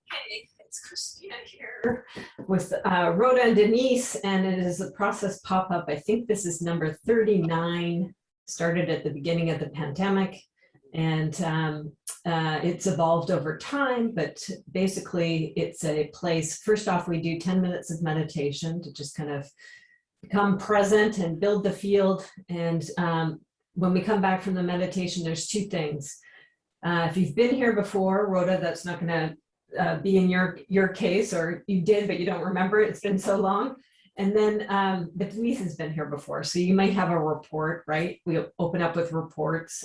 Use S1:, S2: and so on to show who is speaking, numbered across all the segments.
S1: Hey, it's Christina here with Rhoda and Denise, and it is a process pop-up. I think this is number 39, started at the beginning of the pandemic, and it's evolved over time, but basically it's a place. First off, we do 10 minutes of meditation to just kind of become present and build the field. And when we come back from the meditation, there's two things. If you've been here before, Rhoda, that's not going to be in your case, or you did, but you don't remember it. It's been so long. And then but Denise has been here before, so you might have a report, right? We open up with reports,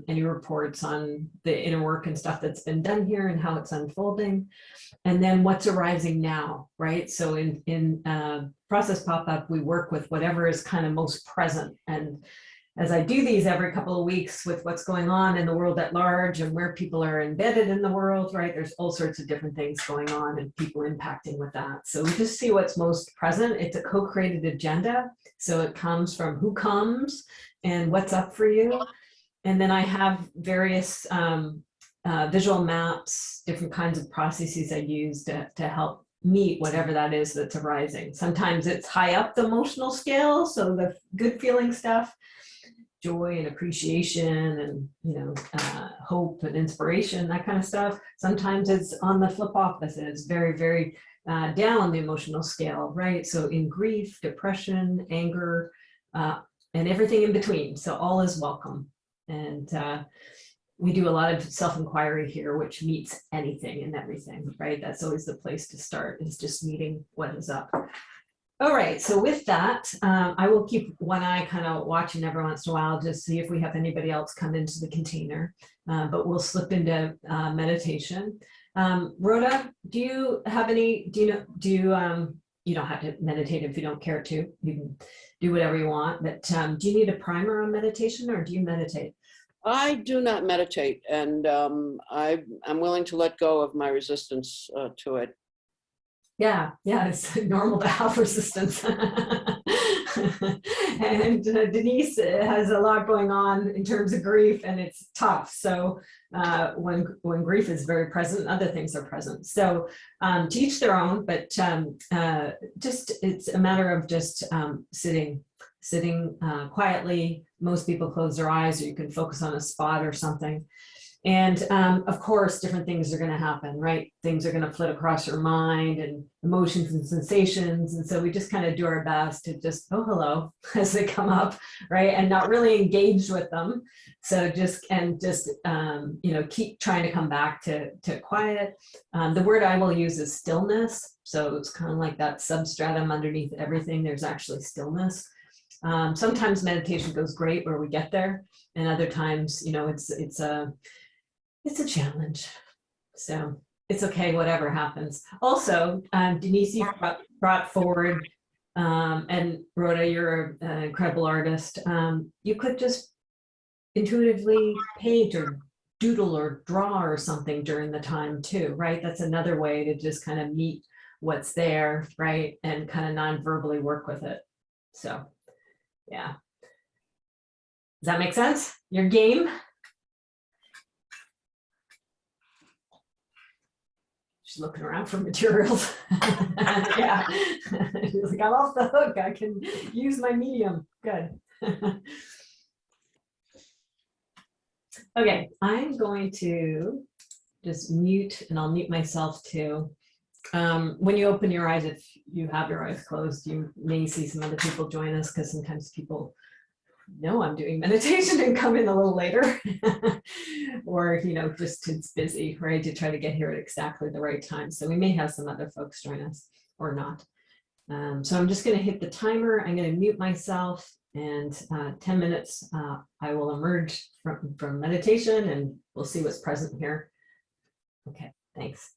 S1: any reports on the inner work and stuff that's been done here and how it's unfolding. And then what's arising now, right? So in Process Pop-Up, we work with whatever is kind of most present. And as I do these every couple of weeks with what's going on in the world at large and where people are embedded in the world, right? There's all sorts of different things going on and people impacting with that. So we just see what's most present. It's a co-created agenda. So it comes from who comes and what's up for you. And then I have various visual maps, different kinds of processes I use to help meet whatever that is that's arising. Sometimes it's high up the emotional scale, so the good feeling stuff, joy and appreciation and hope and inspiration, that kind of stuff. Sometimes it's on the flip opposite. It's very, very down the emotional scale, right? So in grief, depression, anger, and everything in between. So all is welcome. And we do a lot of self-inquiry here, which meets anything and everything, right? That's always the place to start, is just meeting what is up. All right, so with that, I will keep one eye kind of watching every once in a while, just see if we have anybody else come into the container, but we'll slip into meditation. Rhoda, do you have any, you don't have to meditate if you don't care to, you can do whatever you want, but do you need a primer on meditation, or do you meditate?
S2: I do not meditate, and I'm willing to let go of my resistance to it.
S1: Yeah, it's normal to have resistance. And Denise has a lot going on in terms of grief, and it's tough. So when grief is very present, other things are present. So to each their own, but just it's a matter of just sitting quietly. Most people close their eyes, or you can focus on a spot or something. And of course, different things are going to happen, right? Things are going to flit across your mind, and emotions and sensations. And so we just kind of do our best to just, oh, hello, as they come up, right? And not really engage with them. So just keep trying to come back to quiet. The word I will use is stillness. So it's kind of like that substratum underneath everything. There's actually stillness. Sometimes meditation goes great where we get there, and other times, it's a challenge. So it's okay, whatever happens. Also, Denise, you brought forward, and Rhoda, you're an incredible artist. You could just intuitively paint or doodle or draw or something during the time too, right? That's another way to just kind of meet what's there, right? And kind of non-verbally work with it. So, yeah. Does that make sense? Your game? She's looking around for materials. Yeah, she's like, I'm off the hook. I can use my medium. Good. Okay, I'm going to just mute, and I'll mute myself too. When you open your eyes, if you have your eyes closed, you may see some other people join us, because sometimes people know I'm doing meditation and come in a little later. Or just it's busy, right, to try to get here at exactly the right time. So we may have some other folks join us or not. So I'm just going to hit the timer. I'm going to mute myself, and 10 minutes I will emerge from meditation, and we'll see what's present here. Okay, thanks.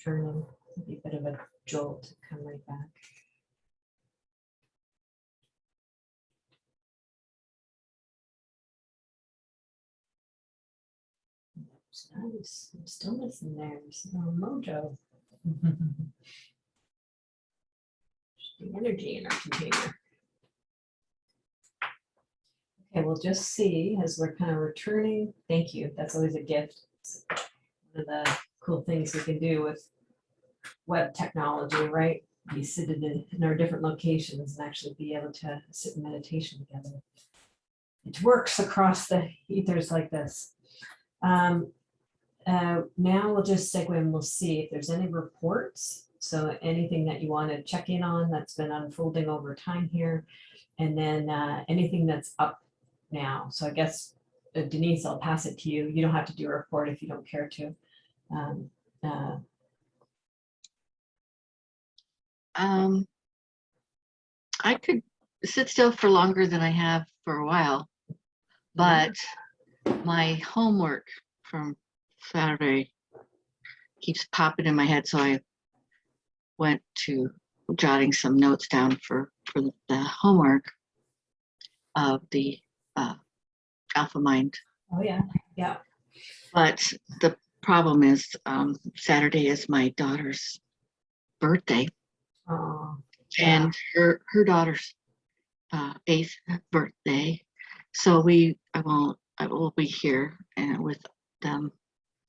S1: returning. It'll be a bit of a jolt to come right back. It's nice. Some stillness in there. Some mojo. The energy in our container. Okay, we'll just see as we're kind of returning. Thank you. That's always a gift. It's one of the cool things we can do with web technology, right? Be seated in our different locations and actually be able to sit in meditation together. It works across the ethers like this. Now we'll just segue and we'll see if there's any reports. So anything that you want to check in on that's been unfolding over time here. And then anything that's up now. So I guess, Denise, I'll pass it to you. You don't have to do a report if you don't care to.
S3: I could sit still for longer than I have for a while, but my homework from Saturday keeps popping in my head, so I went to jotting some notes down for the homework of the alpha mind.
S1: Oh yeah, yeah.
S3: But the problem is Saturday is my daughter's birthday.
S1: Oh,
S3: And her daughter's 8th birthday, so I will be here and with them.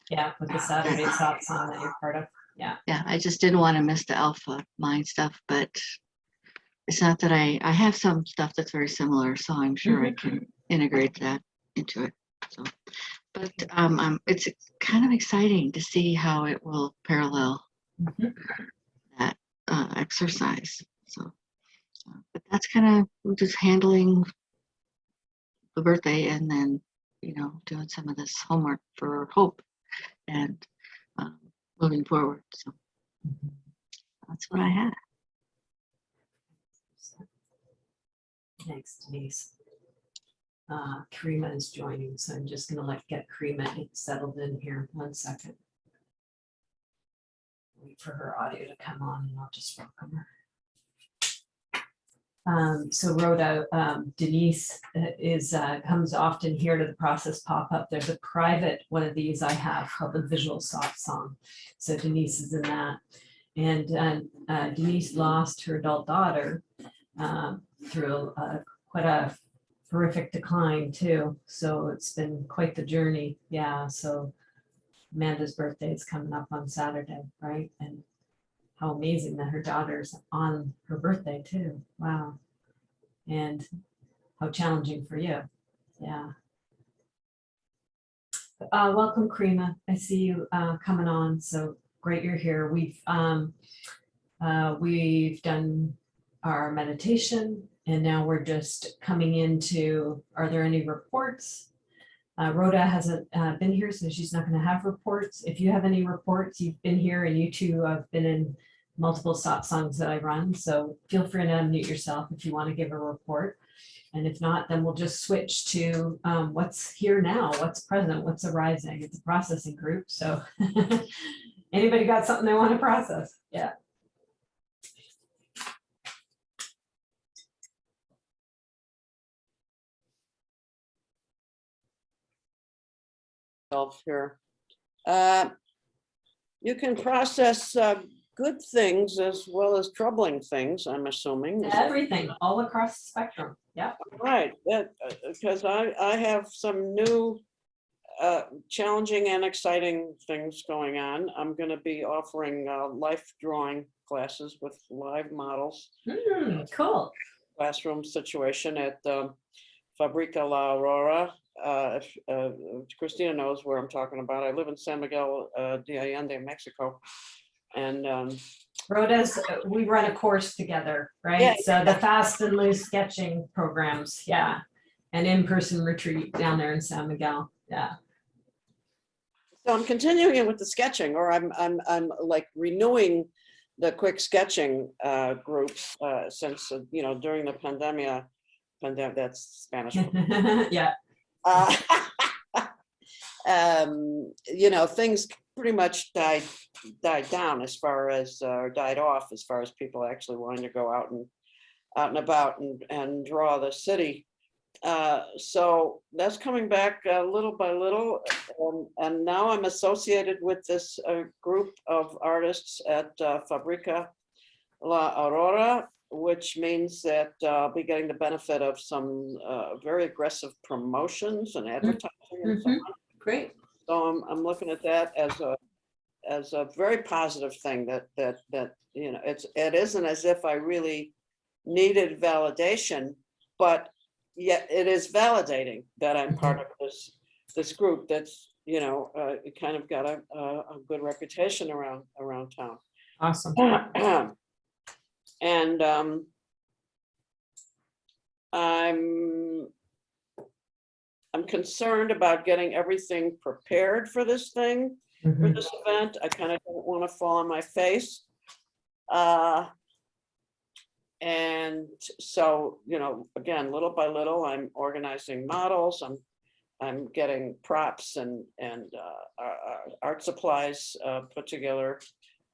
S1: yeah, with the Saturday Satsang that you're part of. Yeah.
S3: Yeah, I just didn't want to miss the alpha mind stuff, but it's not that I have some stuff that's very similar, so I'm sure I can integrate that into it. So, but it's kind of exciting to see how it will parallel that exercise. So, but that's kind of just handling the birthday and then, doing some of this homework for hope and moving forward. So that's what I had.
S1: Thanks, Denise. Karima is joining, so I'm just going to get Karima get settled in here. 1 second. Wait for her audio to come on and I'll just welcome her. So Rhoda, Denise comes often here to the Process Pop-Up. There's a private one of these I have called the Visual Soft Song. So Denise is in that. And Denise lost her adult daughter through quite a horrific decline too. So it's been quite the journey. Yeah, so Amanda's birthday is coming up on Saturday, right? And how amazing that her daughter's on her birthday too. Wow. And how challenging for you. Yeah. Welcome, Karima. I see you coming on. So great you're here. We've done our meditation and now we're just coming into, are there any reports? Rhoda hasn't been here, so she's not going to have reports. If you have any reports, you've been here and you two have been in multiple satsangs that I run. So feel free to unmute yourself if you want to give a report. And if not, then we'll just switch to what's here now, what's present, what's arising. It's a processing group. So anybody got something they want to process? Yeah.
S2: Here. You can process good things as well as troubling things, I'm assuming.
S1: Everything, all across the spectrum. Yeah.
S2: Right, because I have some new challenging and exciting things going on. I'm going to be offering life drawing classes with live models.
S1: Cool.
S2: Classroom situation at Fabrica La Aurora. Christina knows where I'm talking about. I live in San Miguel de Allende, Mexico. And
S1: Rhoda's, we run a course together, right?
S2: Yeah,
S1: so the fast and loose sketching programs, yeah. An in-person retreat down there in San Miguel, yeah.
S2: So I'm continuing it with the sketching, or I'm like renewing the quick sketching groups since during the pandemic, that's Spanish.
S1: Yeah.
S2: Things pretty much died down as far as, or died off as far as people actually wanting to go out and about and draw the city. So that's coming back little by little. And now I'm associated with this group of artists at Fabrica La Aurora, which means that I'll be getting the benefit of some very aggressive promotions and advertising and so on.
S1: Great.
S2: So I'm looking at that as a very positive thing that you know, it isn't as if I really needed validation, but yet it is validating that I'm part of this group that's, you know, it kind of got a good reputation around town.
S1: Awesome.
S2: And I'm concerned about getting everything prepared for this thing, for this event. I kind of don't want to fall on my face. And so, you know, again, little by little, I'm organizing models. I'm getting props and art supplies put together.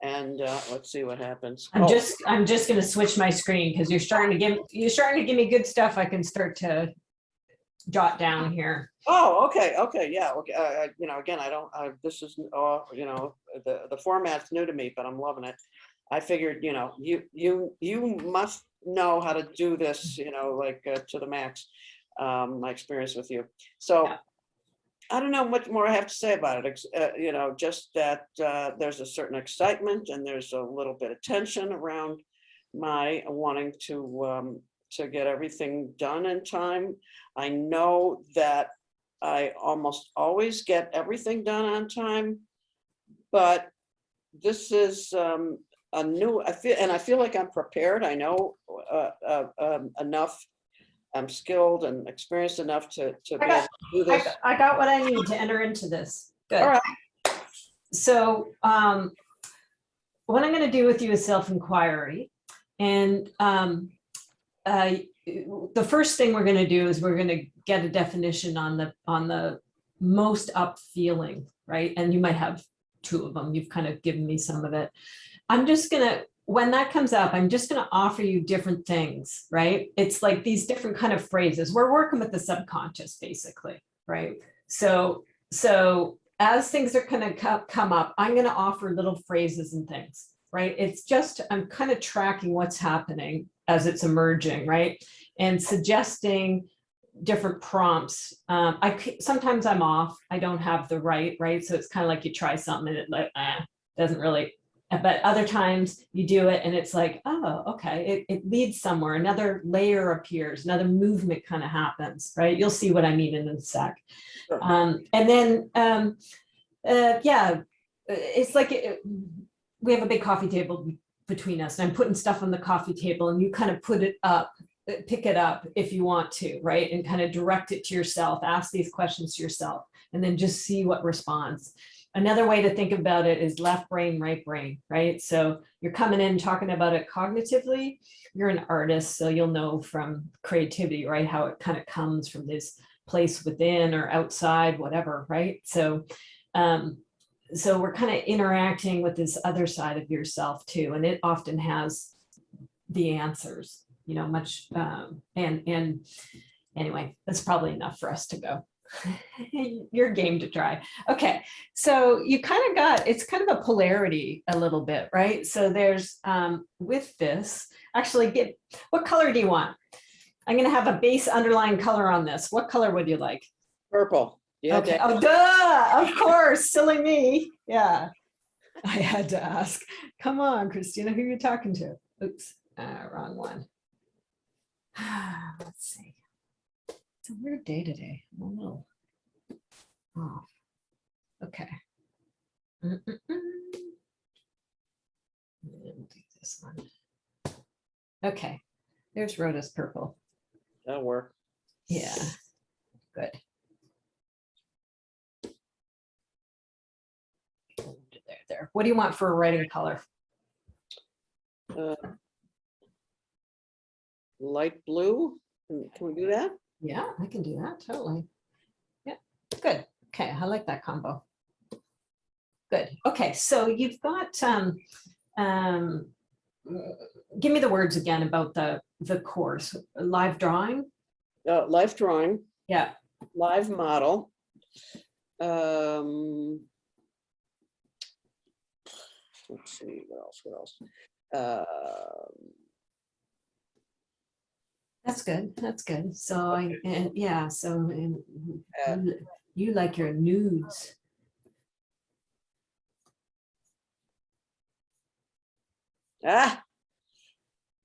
S2: And let's see what happens.
S1: I'm just going to switch my screen because you're starting to give me good stuff. I can start to jot down here.
S2: Oh, okay, yeah, okay. You know, again, this is, you know, the format's new to me, but I'm loving it. I figured, you know, you must know how to do this, you know, like to the max. My experience with you. So yeah. I don't know much more I have to say about it. You know, just that there's a certain excitement and there's a little bit of tension around my wanting to get everything done in time. I know that I almost always get everything done on time, but this is a new, I feel like I'm prepared. I know enough. I'm skilled and experienced enough to be able to do this.
S1: I got what I need to enter into this. Good.
S2: All right.
S1: So what I'm going to do with you is self-inquiry. And the first thing we're going to do is we're going to get a definition on the most up feeling, right? And you might have two of them. You've kind of given me some of it. I'm just going to, when that comes up, I'm just going to offer you different things, right? It's like these different kind of phrases. We're working with the subconscious, basically, right? So as things are going to come up, I'm going to offer little phrases and things, right? It's just, I'm kind of tracking what's happening as it's emerging, right? And suggesting different prompts. Sometimes I'm off. I don't have the right? So it's kind of like you try something and it like doesn't really. But other times you do it and it's like, oh, okay, it leads somewhere. Another layer appears, another movement kind of happens, right? You'll see what I mean in a sec.
S2: Sure.
S1: And then, yeah, it's like we have a big coffee table between us and I'm putting stuff on the coffee table and you kind of pick it up if you want to, right? And kind of direct it to yourself, ask these questions to yourself, and then just see what responds. Another way to think about it is left brain, right? So you're coming in talking about it cognitively. You're an artist, so you'll know from creativity, right? How it kind of comes from this place within or outside, whatever, right? So we're kind of interacting with this other side of yourself too, and it often has the answers, you know, much. And anyway, that's probably enough for us to go. Your game to try. Okay, so you kind of got, it's kind of a polarity a little bit, right? So there's with this, actually, what color do you want? I'm going to have a base underlying color on this. What color would you like?
S2: Purple. Yeah.
S1: Okay. Oh, duh, of course, silly me. Yeah, I had to ask. Come on, Christina, who are you talking to? Oops, wrong one. Let's see. It's a weird day today. I'm a little off. Okay. We'll do this one. Okay. There's Rhoda's purple.
S2: That'll work.
S1: Yeah. Good. There. What do you want for a writing color?
S2: Light blue. Can we do that?
S1: Yeah, I can do that. Totally. Yeah. Good. Okay. I like that combo. Good. Okay, so you've got, um, give me the words again about the course. Live drawing?
S2: Life drawing,
S1: Yeah.
S2: live model. Let's see, what else?
S1: That's good. That's good. So yeah, so
S2: Uh,
S1: you like your nudes.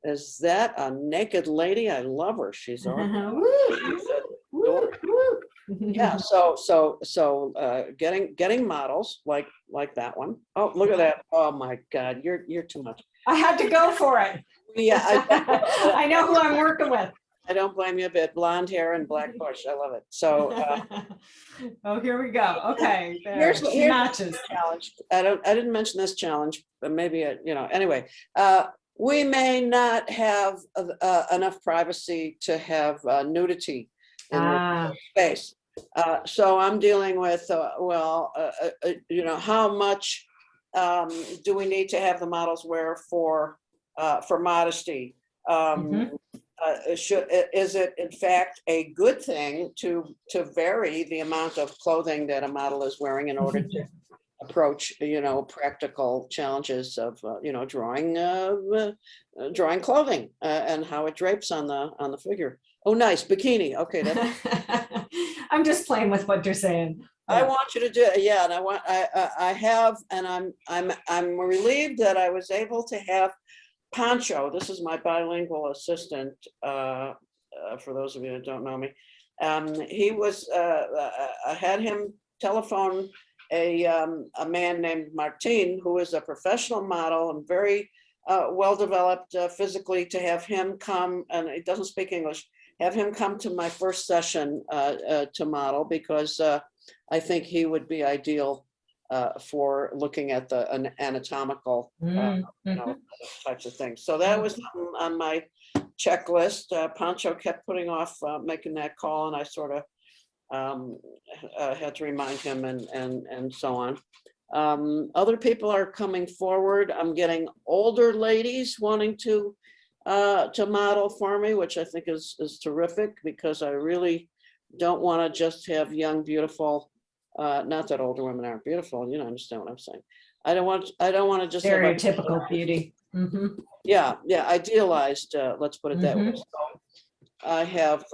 S2: Is that a naked lady? I love her. She's awesome.
S1: Woo, woo, woo.
S2: Yeah, getting models like that one. Oh, look at that. Oh my God, you're too much.
S1: I had to go for it.
S2: Yeah,
S1: I know who I'm working with.
S2: I don't blame you a bit. Blonde hair and black bush. I love it. So
S1: oh, here we go. Okay, there.
S2: here's
S1: She matches.
S2: the challenge. I didn't mention this challenge, but maybe anyway. We may not have enough privacy to have nudity in the space. So I'm dealing with how much do we need to have the models wear for modesty? Is it in fact a good thing to vary the amount of clothing that a model is wearing in order to approach practical challenges of drawing clothing and how it drapes on the figure? Oh, nice bikini. Okay,
S1: I'm just playing with what you're saying.
S2: I want you to do it. Yeah, and I have, and I'm relieved that I was able to have Pancho. This is my bilingual assistant. For those of you that don't know me, he was. I had him telephone a man named Martin, who is a professional model and very well developed physically, to have him come, and he doesn't speak English. Have him come to my first session to model, because I think he would be ideal for looking at the anatomical types of things. So that was on my checklist. Pancho kept putting off making that call, and I sort of had to remind him and so on. Other people are coming forward. I'm getting older ladies wanting to model for me, which I think is terrific, because I really don't want to just have young, beautiful, not that older women aren't beautiful, you understand what I'm saying. I don't want to just
S1: stereotypical beauty.
S2: Yeah, idealized, let's put it that way. So I have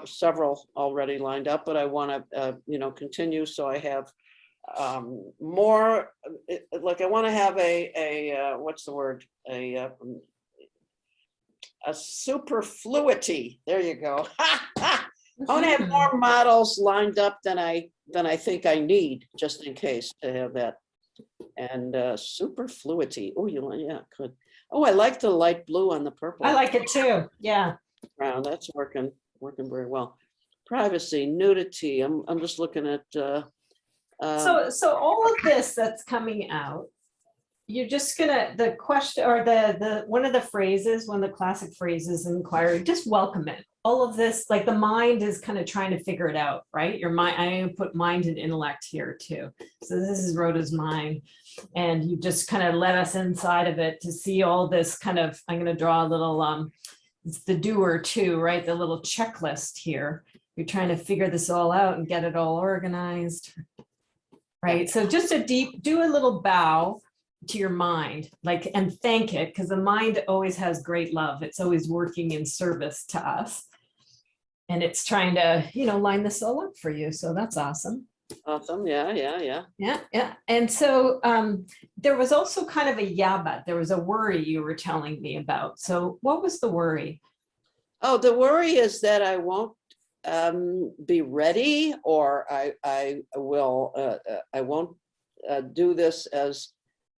S2: several already lined up, but I want to continue, so I have more, like I want to have a what's the word, a superfluity. There you go. I want to have more models lined up than I think I need, just in case, to have that. And superfluity. Oh, yeah, good. Oh, I like the light blue on the purple.
S1: I like it too. Yeah.
S2: Wow, that's working very well. Privacy, nudity. I'm just looking at.
S1: So all of this that's coming out, you're just gonna, the question, or the one of the phrases, one of the classic phrases in inquiry, just welcome it. All of this, like the mind is kind of trying to figure it out, right? Your mind, I put mind and intellect here too. So this is Rhoda's mind, and you just kind of let us inside of it to see all this kind of, I'm gonna draw a little, it's the doer too, right? The little checklist here. You're trying to figure this all out and get it all organized, right? So just do a little bow to your mind, like, and thank it, because the mind always has great love. It's always working in service to us. And it's trying to, line this all up for you. So that's awesome.
S2: Awesome. Yeah.
S1: And so there was also kind of a there was a worry you were telling me about. So what was the worry?
S2: Oh, the worry is that I won't be ready, or I won't do this as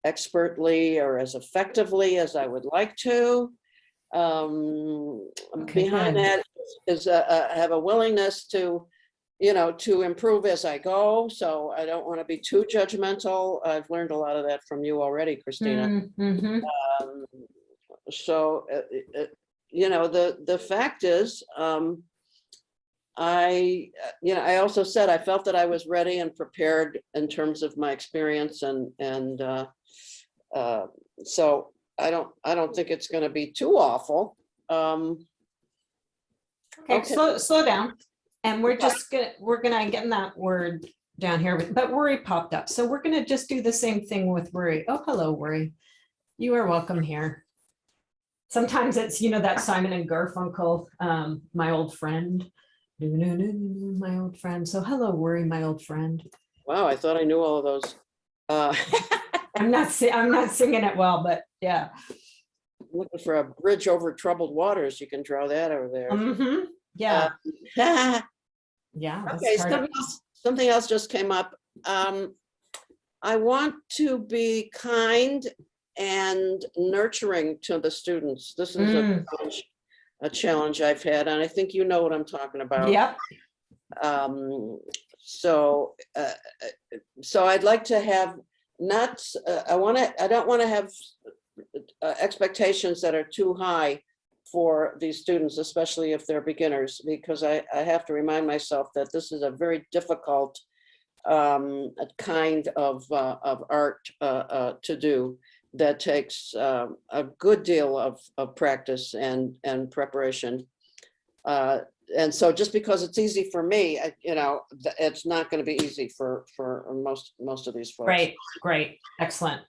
S2: expertly or as effectively as I would like to. Behind that is have a willingness to improve as I go. So I don't want to be too judgmental. I've learned a lot of that from you already, Christina. So the fact is, I also said I felt that I was ready and prepared in terms of my experience, and so I don't think it's going to be too awful.
S1: Okay,
S2: Okay.
S1: slow down. And we're
S2: Okay.
S1: just gonna get that word down here, but worry popped up. So we're gonna just do the same thing with worry. Oh, hello, worry. You are welcome here. Sometimes it's, that Simon and Garfunkel, my old friend. My old friend. So hello, worry, my old friend.
S2: Wow, I thought I knew all of those.
S1: I'm not singing it well, but yeah.
S2: Looking for a bridge over troubled waters. You can draw that over there.
S1: Mm-hmm. Yeah.
S2: Yeah.
S1: Yeah. that's
S2: Okay,
S1: part of-
S2: something else just came up. I want to be kind and nurturing to the students. This is a challenge I've had, and I think you know what I'm talking about.
S1: Yep.
S2: So I'd like to have I don't want to have expectations that are too high for these students, especially if they're beginners, because I have to remind myself that this is a very difficult kind of art to do that takes a good deal of practice and preparation. And so just because it's easy for me, it's not going to be easy for most of these folks.
S1: Great. Excellent.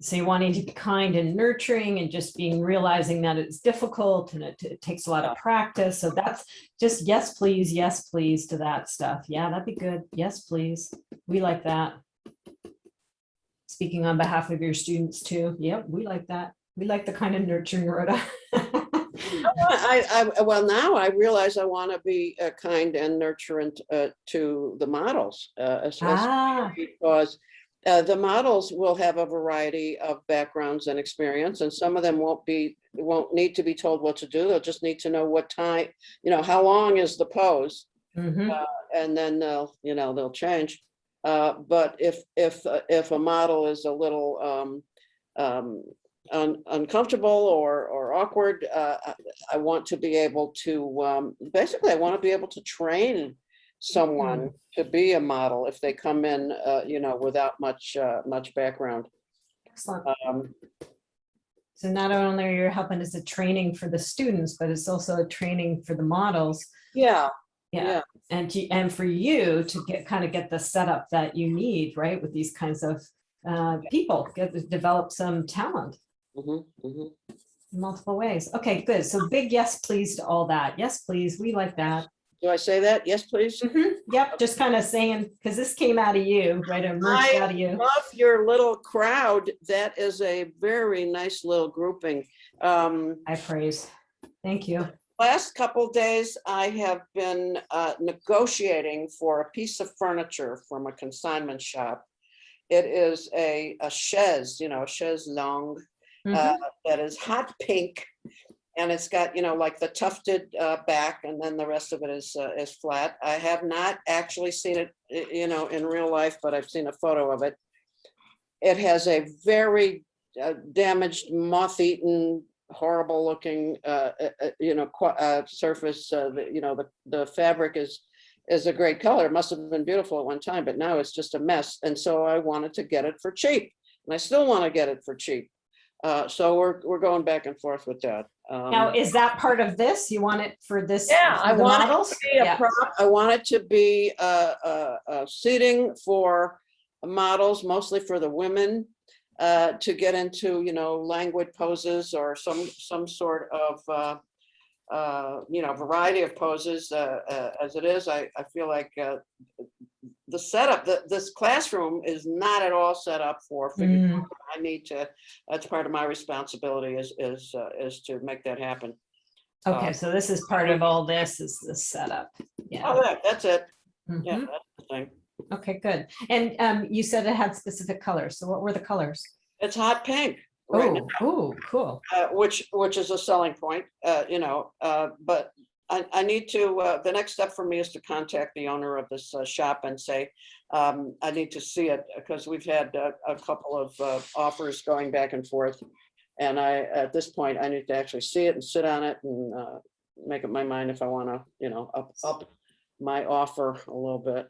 S1: So you wanting to be kind and nurturing and just realizing that it's difficult and it takes a lot of practice. So that's just yes, please to that stuff. Yeah, that'd be good. Yes, please. We like that. Speaking on behalf of your students too. Yep, we like that. We like the kind of nurturing, Rhoda.
S2: Well, now I realize I want to be kind and nurturant to the models, especially because the models will have a variety of backgrounds and experience, and some of them won't need to be told what to do. They'll just need to know what time, how long is the pose, and then they'll change. But if a model is a little uncomfortable or awkward, I want to be able to basically I want to be able to train someone to be a model if they come in without much background.
S1: Excellent. So not only are you helping as a training for the students, but it's also a training for the models.
S2: Yeah.
S1: And for you to get the setup that you need, right, with these kinds of people, develop some talent. In multiple ways. Okay, good. So big yes, please to all that. Yes, please. We like that.
S2: Do I say that? Yes, please.
S1: Yep. Just kind of saying, because this came out of you, right? It emerged out of you.
S2: I love your little crowd. That is a very nice little grouping.
S1: I praise. Thank you.
S2: Last couple days, I have been negotiating for a piece of furniture from a consignment shop. It is a chaise, a chaise longue. That is hot pink, and it's got like the tufted back, and then the rest of it is flat. I have not actually seen it in real life, but I've seen a photo of it. It has a very damaged, moth-eaten, horrible looking surface. The fabric is a great color. It must have been beautiful at one time, but now it's just a mess. And so I wanted to get it for cheap, and I still want to get it for cheap. So we're going back and forth with that.
S1: Now, is that part of this? You want it for this?
S2: Yeah, I want
S1: models?
S2: it to be a prop. I want it to be seating for models, mostly for the women, to get into languid poses or some sort of variety of poses. As it is, I feel like the setup, this classroom is not at all set up for figure. I need to, that's part of my responsibility is to make that happen.
S1: Okay, so this is part of all this is the setup. Yeah.
S2: Oh, that's it. Yeah, that's the thing.
S1: Okay, good. And you said it had specific colors. So what were the colors?
S2: It's hot pink. Right now,
S1: oh, cool.
S2: which is a selling point, but I need to, the next step for me is to contact the owner of this shop and say, I need to see it, because we've had a couple of offers going back and forth. And at this point, I need to actually see it and sit on it and make up my mind if I want to, my offer a little bit.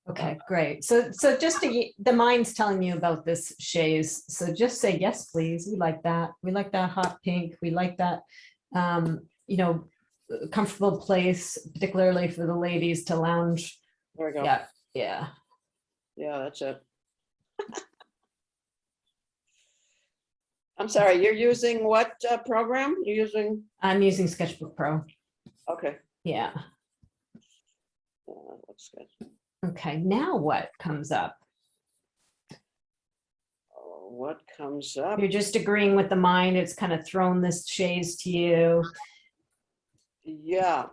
S1: Okay, great. So just the mind's telling you about this chaise. So just say, yes, please. We like that. We like that hot pink. We like that, you know, comfortable place, particularly for the ladies to lounge.
S2: There we go.
S1: Yeah, yeah.
S2: Yeah, that's it. I'm sorry, you're using what program? You're using?
S1: I'm using Sketchbook Pro.
S2: Okay.
S1: Yeah.
S2: Looks good.
S1: Okay, now what comes up?
S2: What comes up?
S1: You're just agreeing with the mind. It's kind of thrown this chaise to you.
S2: Yeah.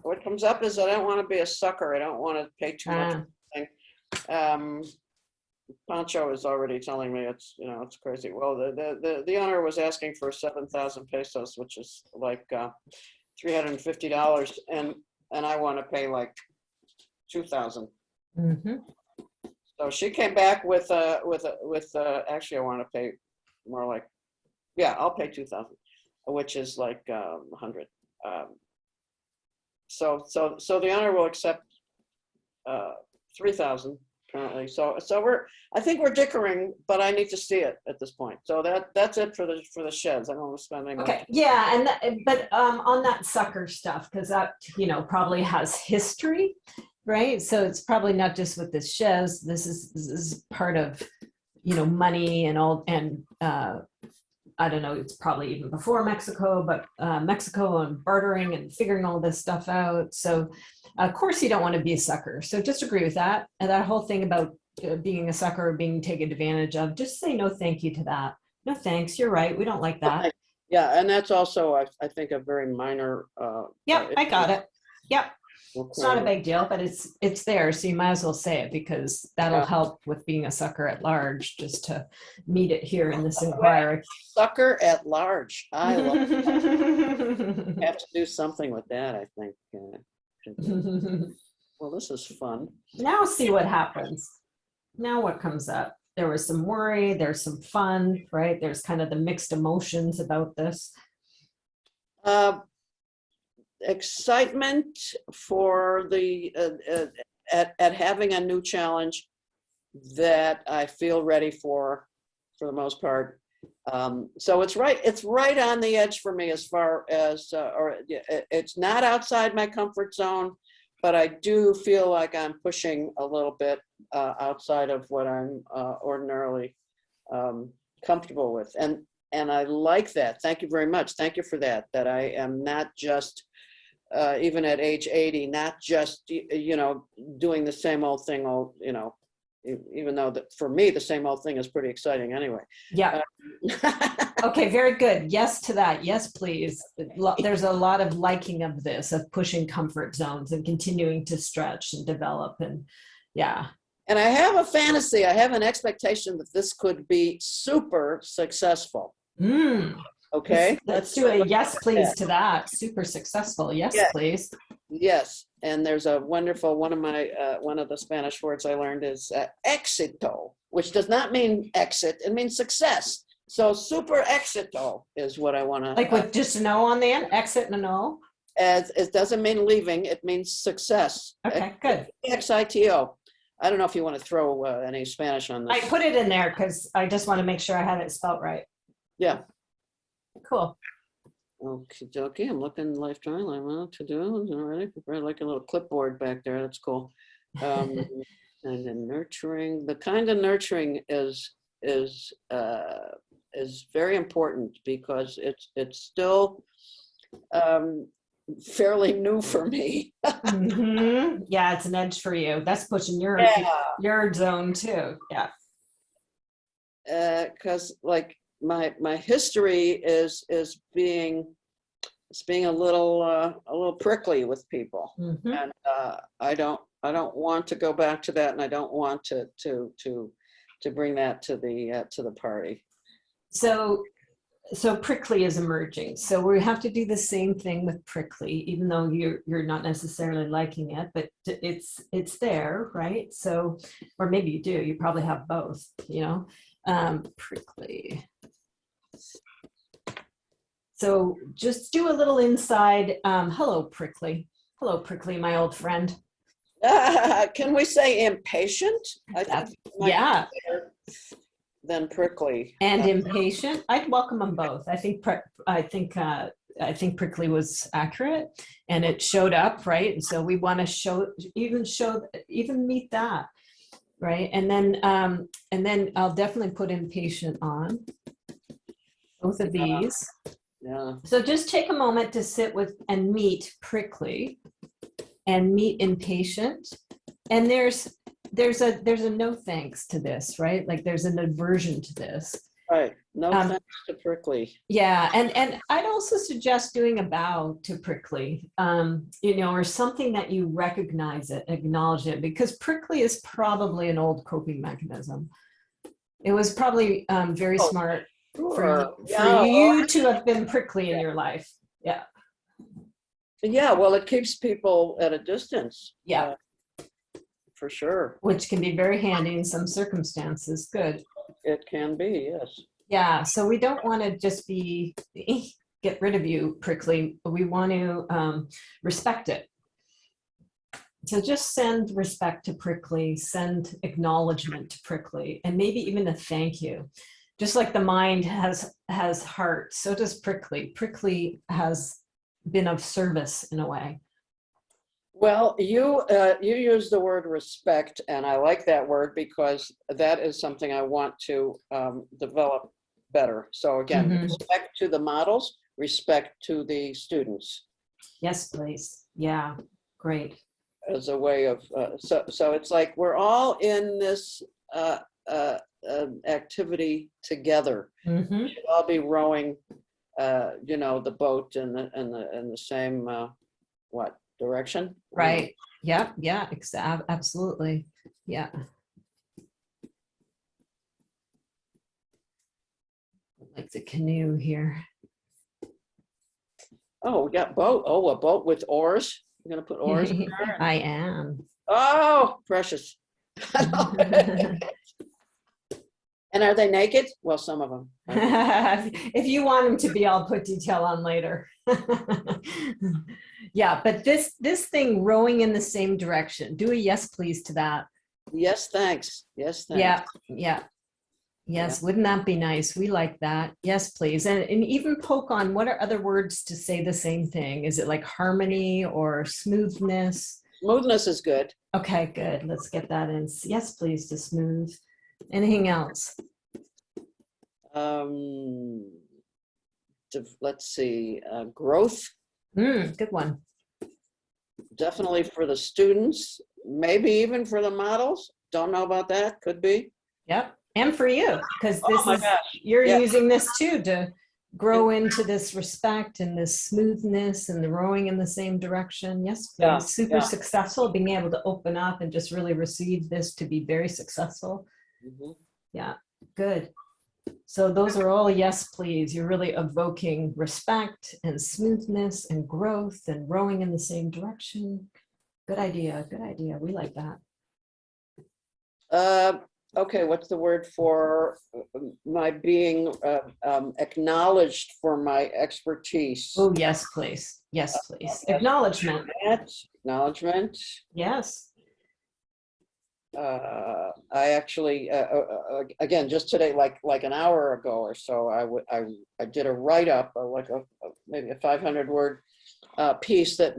S2: What comes up is I don't want to be a sucker. I don't want to pay too much. Pancho is already telling me it's, you know, it's crazy. Well, the owner was asking for 7,000 pesos, which is like $350, and I want to pay like 2,000.
S1: Mm-hmm.
S2: So she came back with actually I want to pay more like, yeah, I'll pay 2,000, which is like 100. So the owner will accept 3,000 apparently. So I think we're dickering, but I need to see it at this point. So that's it for the sheds. I don't want to spend any more.
S1: Okay, yeah, but on that sucker stuff, because that, you know, probably has history, right? So it's probably not just with the sheds. This is part of, you know, money and all, and I don't know, it's probably even before Mexico, but Mexico and bartering and figuring all this stuff out. So of course you don't want to be a sucker. So just agree with that. And that whole thing about being a sucker or being taken advantage of, just say no thank you to that. No thanks, you're right, we don't like that.
S2: Yeah, and that's also, I think, a very minor.
S1: Yep, I got it. Yep.
S2: Okay.
S1: It's not a big deal, but it's there. So you might as well say it, because that'll help with being a sucker at large, just to meet it here in this inquiry.
S2: Sucker at large. I love that. Have to do something with that, I think. Well, this is fun.
S1: Now see what happens. Now what comes up? There was some worry, there's some fun, right? There's kind of the mixed emotions about this.
S2: Excitement for the at having a new challenge that I feel ready for the most part. So it's right on the edge for me, as far as it's not outside my comfort zone, but I do feel like I'm pushing a little bit outside of what I'm ordinarily comfortable with, and I like that. Thank you very much. Thank you for that. That I am not just even at age 80, not just, you know, doing the same old thing, you know, even though that for me, the same old thing is pretty exciting anyway.
S1: Yeah. Okay, very good. Yes to that. Yes, please. There's a lot of liking of this, of pushing comfort zones and continuing to stretch and develop. And yeah.
S2: And I have a fantasy, I have an expectation that this could be super successful. Okay.
S1: Let's do a yes, please to that. Super successful. Yes, please.
S2: Yes. And there's a wonderful, one of the Spanish words I learned is éxito, which does not mean exit. It means success. So super éxito is what I want to.
S1: Like with just an O on the end, exit and an O?
S2: As it doesn't mean leaving, it means success.
S1: Okay, good.
S2: X-I-T-O. I don't know if you want to throw any Spanish on this.
S1: I put it in there because I just want to make sure I had it spelt right.
S2: Yeah.
S1: Cool.
S2: Okay, I'm looking life drawing. I'm out to do. All right, prepared like a little clipboard back there. That's cool. And then nurturing. The kind of nurturing is very important, because it's still fairly new for me.
S1: Mm-hmm. Yeah, it's an edge for you. That's pushing your zone too. Yeah.
S2: Because like my history is being a little prickly with people,
S1: Mm-hmm.
S2: and I don't want to go back to that, and I don't want to bring that to the party.
S1: So prickly is emerging. So we have to do the same thing with prickly, even though you're not necessarily liking it, but it's there, right? So, or maybe you do. You probably have both. You know, prickly. So just do a little inside. Hello, prickly. Hello, Prickly, my old friend.
S2: Can we say impatient? I think
S1: That's-
S2: it might be
S1: yeah.
S2: better than prickly.
S1: And impatient. I'd welcome them both. I think Prickly was accurate, and it showed up, right? And so we want to even meet that, right? And then I'll definitely put impatient on both of these.
S2: Yeah.
S1: So just take a moment to sit with and meet Prickly and meet impatient. And there's a no thanks to this, right? Like there's an aversion to this.
S2: Right. No thanks to prickly.
S1: Yeah, and I'd also suggest doing a bow to Prickly, or something that you recognize it, acknowledge it, because Prickly is probably an old coping mechanism. It was probably very smart for you to have been prickly in your life. Yeah.
S2: Yeah, well, it keeps people at a distance.
S1: Yeah.
S2: For sure.
S1: Which can be very handy in some circumstances. Good.
S2: It can be, yes.
S1: Yeah, so we don't want to just get rid of you, Prickly. We want to respect it. So just send respect to Prickly, send acknowledgement to Prickly, and maybe even a thank you. Just like the mind has heart, so does Prickly. Prickly has been of service in a way.
S2: Well, you use the word respect, and I like that word because that is something I want to develop better. So again, respect to the models, respect to the students.
S1: Yes, please. Yeah, great.
S2: As a way of, so it's like we're all in this activity together. We should all be rowing, the boat in the same direction?
S1: Right. Yeah. Yeah. Absolutely. Yeah. Like the canoe here.
S2: Oh, we got boat. Oh, a boat with oars. You're gonna put oars in there?
S1: I am.
S2: Oh, precious. And are they naked? Well, some of them.
S1: If you want them to be, I'll put detail on later. Yeah, but this thing rowing in the same direction. Do a yes, please to that.
S2: Yes, thanks. Yes, thanks.
S1: Yeah, yeah. Yes, wouldn't that be nice? We like that. Yes, please. And even poke on what are other words to say the same thing? Is it like harmony or smoothness?
S2: Smoothness is good.
S1: Okay, good. Let's get that in. Yes, please to smooth. Anything else?
S2: Let's see, growth.
S1: Good one.
S2: Definitely for the students, maybe even for the models. Don't know about that. Could be.
S1: Yep. And for you, because you're
S2: Yeah.
S1: using this too to grow into this respect and this smoothness and the rowing in the same direction. Yes, please.
S2: Yeah,
S1: Super successful, being able to open up and just really receive this to be very successful. Yeah, good. So those are all yes, please. You're really evoking respect and smoothness and growth and rowing in the same direction. Good idea. Good idea. We like that.
S2: Okay, what's the word for my being acknowledged for my expertise?
S1: Oh, yes, please. Yes, please. Acknowledgement.
S2: Acknowledgement.
S1: Yes.
S2: I actually, again, just today, like an hour ago or so, I did a write-up, maybe a 500-word piece that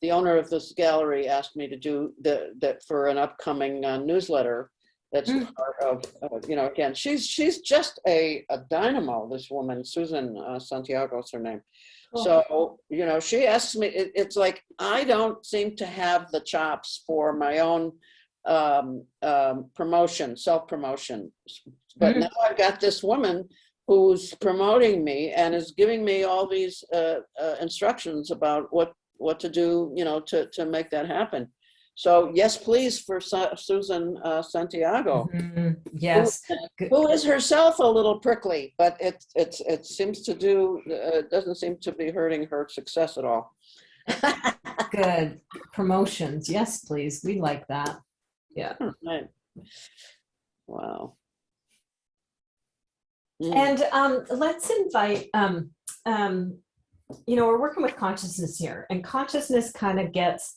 S2: the owner of this gallery asked me to do that for an upcoming newsletter. That's part of, again, she's just a dynamo, this woman, Susan Santiago is her name. So, she asks me, it's like, I don't seem to have the chops for my own promotion, self-promotion. But now I've got this woman who's promoting me and is giving me all these instructions about what to do, to make that happen. So yes, please, for Susan Santiago.
S1: Yes.
S2: Who is herself a little prickly, but it seems to doesn't seem to be hurting her success at all.
S1: Good. Promotions. Yes, please. We like that. Yeah.
S2: Right. Wow.
S1: And let's invite we're working with consciousness here, and consciousness kind of gets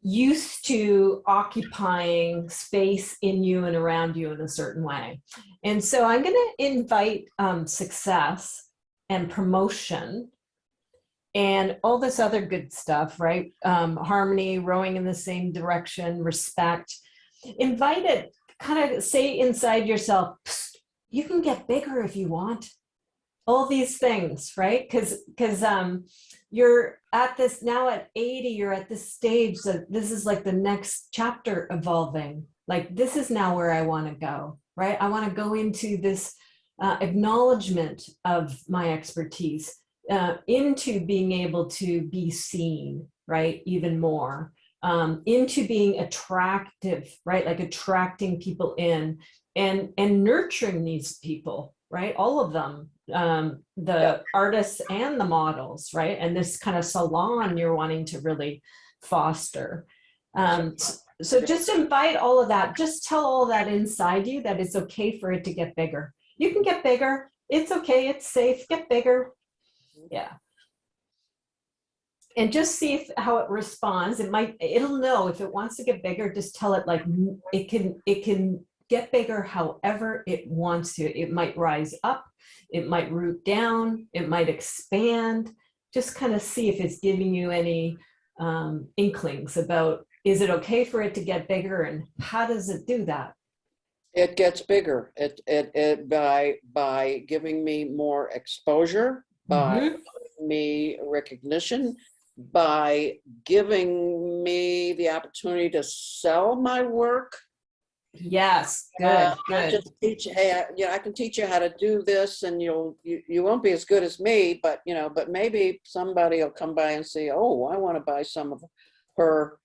S1: used to occupying space in you and around you in a certain way. And so I'm going to invite success and promotion and all this other good stuff, right? Harmony, rowing in the same direction, respect. Invite it, kind of say inside yourself, you can get bigger if you want. All these things, right? Because you're at this now at 80, you're at this stage that this is like the next chapter evolving. Like, this is now where I want to go, right? I want to go into this acknowledgement of my expertise, into being able to be seen, right? Even more, into being attractive, right? Like attracting people in and nurturing these people, right? All of them, the artists and the models, right? And this kind of salon you're wanting to really foster. So just invite all of that. Just tell all that inside you that it's okay for it to get bigger. You can get bigger. It's okay. It's safe. Get bigger. Yeah. And just see how it responds. It'll know if it wants to get bigger. Just tell it like it can get bigger however it wants to. It might rise up. It might root down. It might expand. Just kind of see if it's giving you any inklings about, is it okay for it to get bigger, and how does it do that?
S2: It gets bigger. It by giving me more exposure, by giving me recognition, by giving me the opportunity to sell my work.
S1: Yes, good,
S2: I
S1: good.
S2: just teach, hey, I can teach you how to do this, and you won't be as good as me, but but maybe somebody will come by and say, oh, I want to buy some of her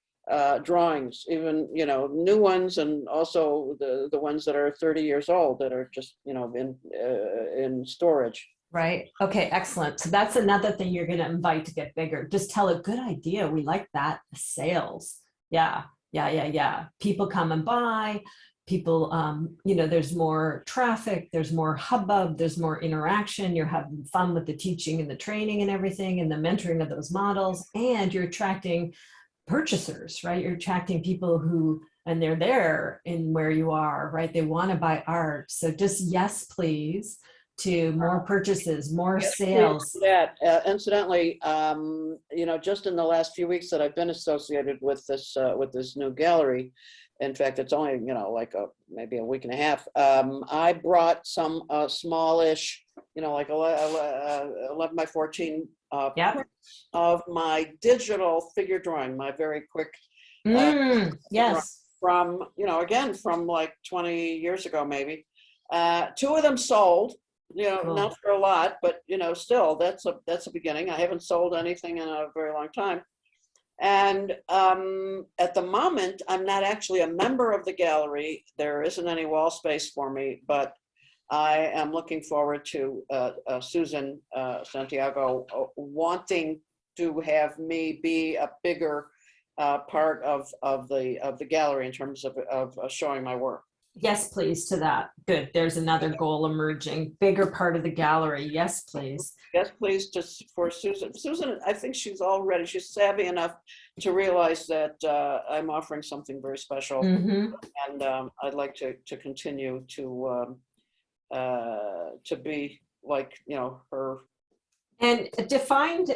S2: drawings, even new ones, and also the ones that are 30 years old that are just in storage.
S1: Right. Okay, excellent. So that's another thing you're going to invite to get bigger. Just tell it, good idea. We like that. Sales. Yeah. People come and buy. People, there's more traffic, there's more hubbub, there's more interaction. You're having fun with the teaching and the training and everything and the mentoring of those models. And you're attracting purchasers, right? You're attracting people who, and they're there in where you are, right? They want to buy art. So just yes, please, to more purchases, more sales.
S2: That incidentally, just in the last few weeks that I've been associated with this new gallery, in fact, it's only maybe a week and a half. I brought some smallish, like 11 by 14 of my digital figure drawing, my very quick.
S1: Yes.
S2: From again from like 20 years ago, maybe. 2 of them sold.
S1: Cool.
S2: Not for a lot, but still that's a beginning. I haven't sold anything in a very long time. And at the moment, I'm not actually a member of the gallery. There isn't any wall space for me, but I am looking forward to Susan Santiago wanting to have me be a bigger part of the gallery in terms of showing my work.
S1: Yes, please, to that. Good. There's another goal emerging. Bigger part of the gallery. Yes, please.
S2: Yes, please, just for Susan. Susan, I think she's savvy enough to realize that I'm offering something very special. And I'd like to continue to be like, her.
S1: And defined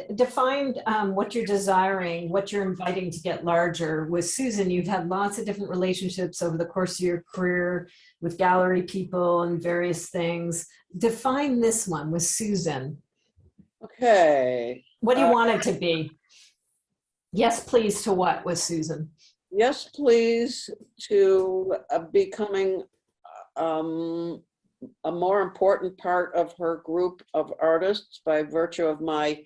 S1: what you're desiring, what you're inviting to get larger. With Susan, you've had lots of different relationships over the course of your career with gallery people and various things. Define this one with Susan.
S2: Okay.
S1: What do you want it to be? Yes, please, to what with Susan?
S2: Yes, please, to becoming a more important part of her group of artists by virtue of my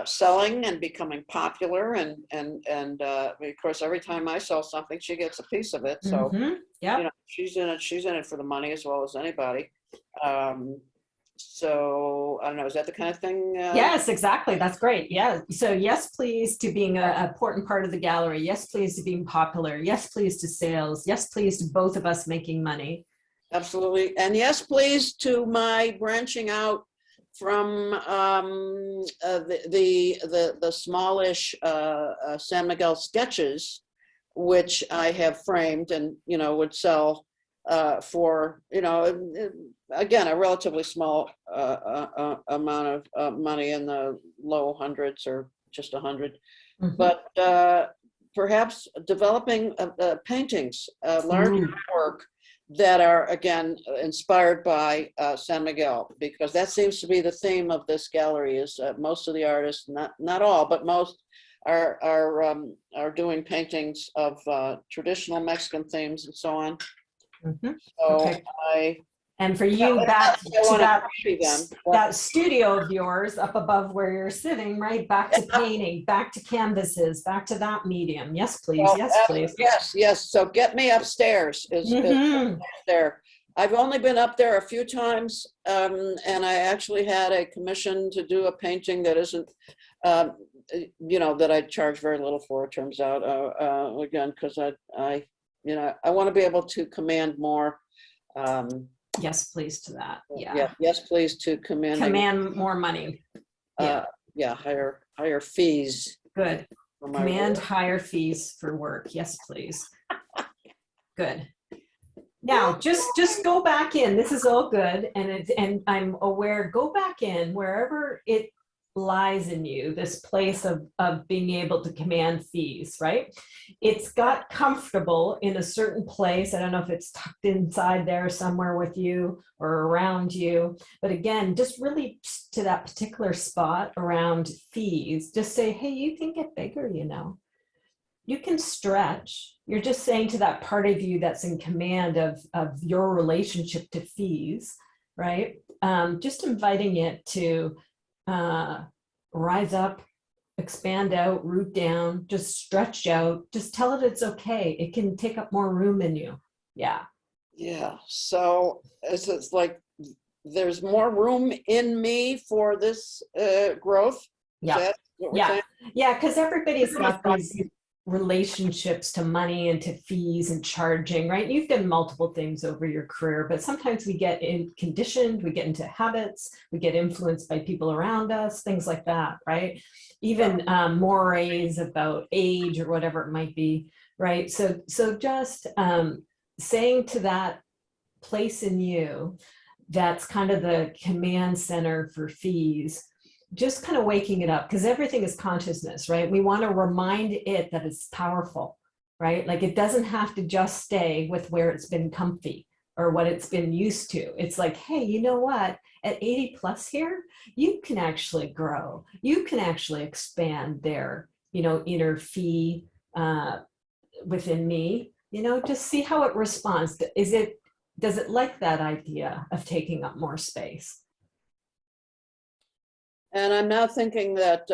S2: selling and becoming popular, and of course every time I sell something she gets a piece of it, so she's in it for the money as well as anybody. So I don't know, is that the kind of thing?
S1: Yes, exactly. That's great. Yeah. So yes, please, to being an important part of the gallery. Yes, please, to being popular. Yes, please, to sales. Yes, please, to both of us making money.
S2: Absolutely. And yes, please, to my branching out from the smallish San Miguel sketches, which I have framed and, you know, would sell for, you know, again, a relatively small amount of money in the low hundreds or just 100.
S1: Mhm.
S2: But perhaps developing paintings, large work that are, again, inspired by San Miguel, because that seems to be the theme of this gallery. Is most of the artists, not all, but most are doing paintings of traditional Mexican themes and so on.
S1: Mhm.
S2: So
S1: Okay. And for you, back to that studio of yours up above where you're sitting, right? Back to painting, back to canvases, back to that medium. Yes, please.
S2: Well,
S1: Yes, please.
S2: Yes. So get me upstairs is there. I've only been up there a few times, and I actually had a commission to do a painting that isn't, you know, that I charge very little for. It turns out, again, because I you know, I want to be able to command more.
S1: Yes, please to that. Yeah.
S2: Yes, please to
S1: command more money.
S2: Yeah. Higher fees.
S1: Good.
S2: For my
S1: Command
S2: work.
S1: higher fees for work. Yes, please. Good. Now, just go back in. This is all good, and I'm aware. Go back in wherever it lies in you. This place of being able to command fees, right? It's got comfortable in a certain place. I don't know if it's tucked inside there somewhere with you or around you, but again, just really to that particular spot around fees. Just say, hey, you can get bigger, you know. You can stretch. You're just saying to that part of you that's in command of your relationship to fees, right? Just inviting it to rise up, expand out, root down, just stretch out, just tell it it's okay. It can take up more room in you. Yeah.
S2: Yeah. So it's like there's more room in me for this growth.
S1: Yeah. Yeah. Because everybody's got these relationships to money and to fees and charging, right? You've done multiple things over your career, but sometimes we get conditioned, we get into habits, we get influenced by people around us, things like that, right? Even mores about age or whatever it might be, right? So just saying to that place in you that's kind of the command center for fees, just kind of waking it up, because everything is consciousness, right? We want to remind it that it's powerful, right? Like it doesn't have to just stay with where it's been comfy or what it's been used to. It's like, hey, you know what? At 80 plus here, you can actually grow. You can actually expand their, you know, inner fee within me, you know, just see how it responds. Does it like that idea of taking up more space?
S2: And I'm now thinking that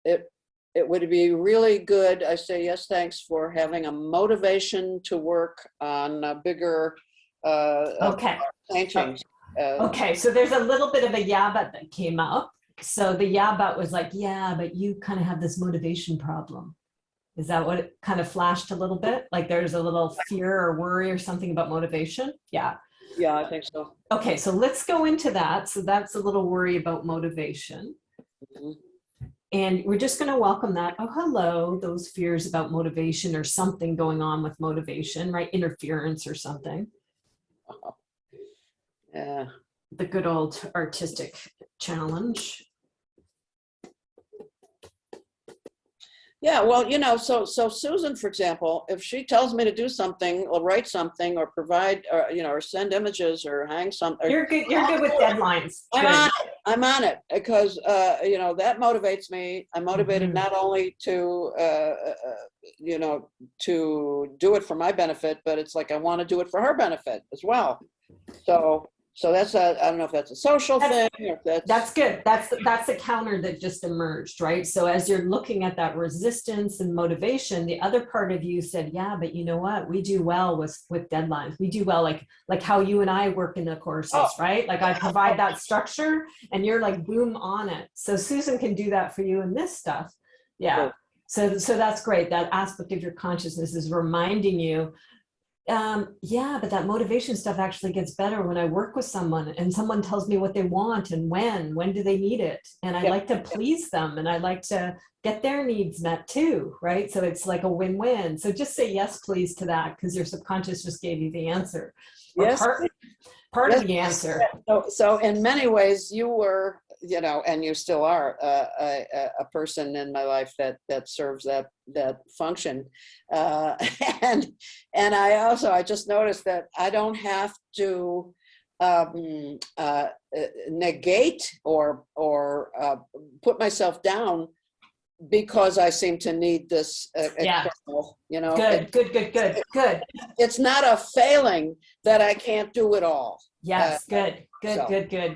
S2: it would be really good. I say yes, thanks for having a motivation to work on a bigger paintings.
S1: Okay, so there's a little bit of a yeah, but that came up. So the yeah, but was like, yeah, but you kind of have this motivation problem. Is that what it kind of flashed a little bit? Like there's a little fear or worry or something about motivation? Yeah.
S2: Yeah, I think so.
S1: Okay, so let's go into that. So that's a little worry about motivation.
S2: Mm-hmm.
S1: And we're just going to welcome that. Oh, hello, those fears about motivation or something going on with motivation, right? Interference or something.
S2: Yeah.
S1: The good old artistic challenge.
S2: Yeah, well, you know, so Susan, for example, if she tells me to do something or write something or provide, or, you know, or send images or hang something.
S1: You're good with deadlines.
S2: I'm on it because, you know, that motivates me. I'm motivated not only to, you know, to do it for my benefit, but it's like I want to do it for her benefit as well. So that's I don't know if that's a social thing or if
S1: that's good. That's the counter that just emerged, right? So as you're looking at that resistance and motivation, the other part of you said, yeah, but you know what? We do well with deadlines. We do well, like how you and I work in the courses, right? Like I provide that structure and you're like, boom, on it. So Susan can do that for you in this stuff. Yeah. So that's great. That aspect of your consciousness is reminding you, Yeah, but that motivation stuff actually gets better when I work with someone and someone tells me what they want and when do they need it. And I
S2: Yep,
S1: like to
S2: yep.
S1: please them and I like to get their needs met too, right? So it's like a win-win. So just say yes, please to that because your subconscious just gave you the answer or
S2: Yes,
S1: part of
S2: yes.
S1: the answer.
S2: So in many ways, you were, and you still are a person in my life that serves that function. And I just noticed that I don't have to negate or put myself down because I seem to need this
S1: Yeah.
S2: external,
S1: Good.
S2: It's not a failing that I can't do it all.
S1: Yes, good.
S2: So.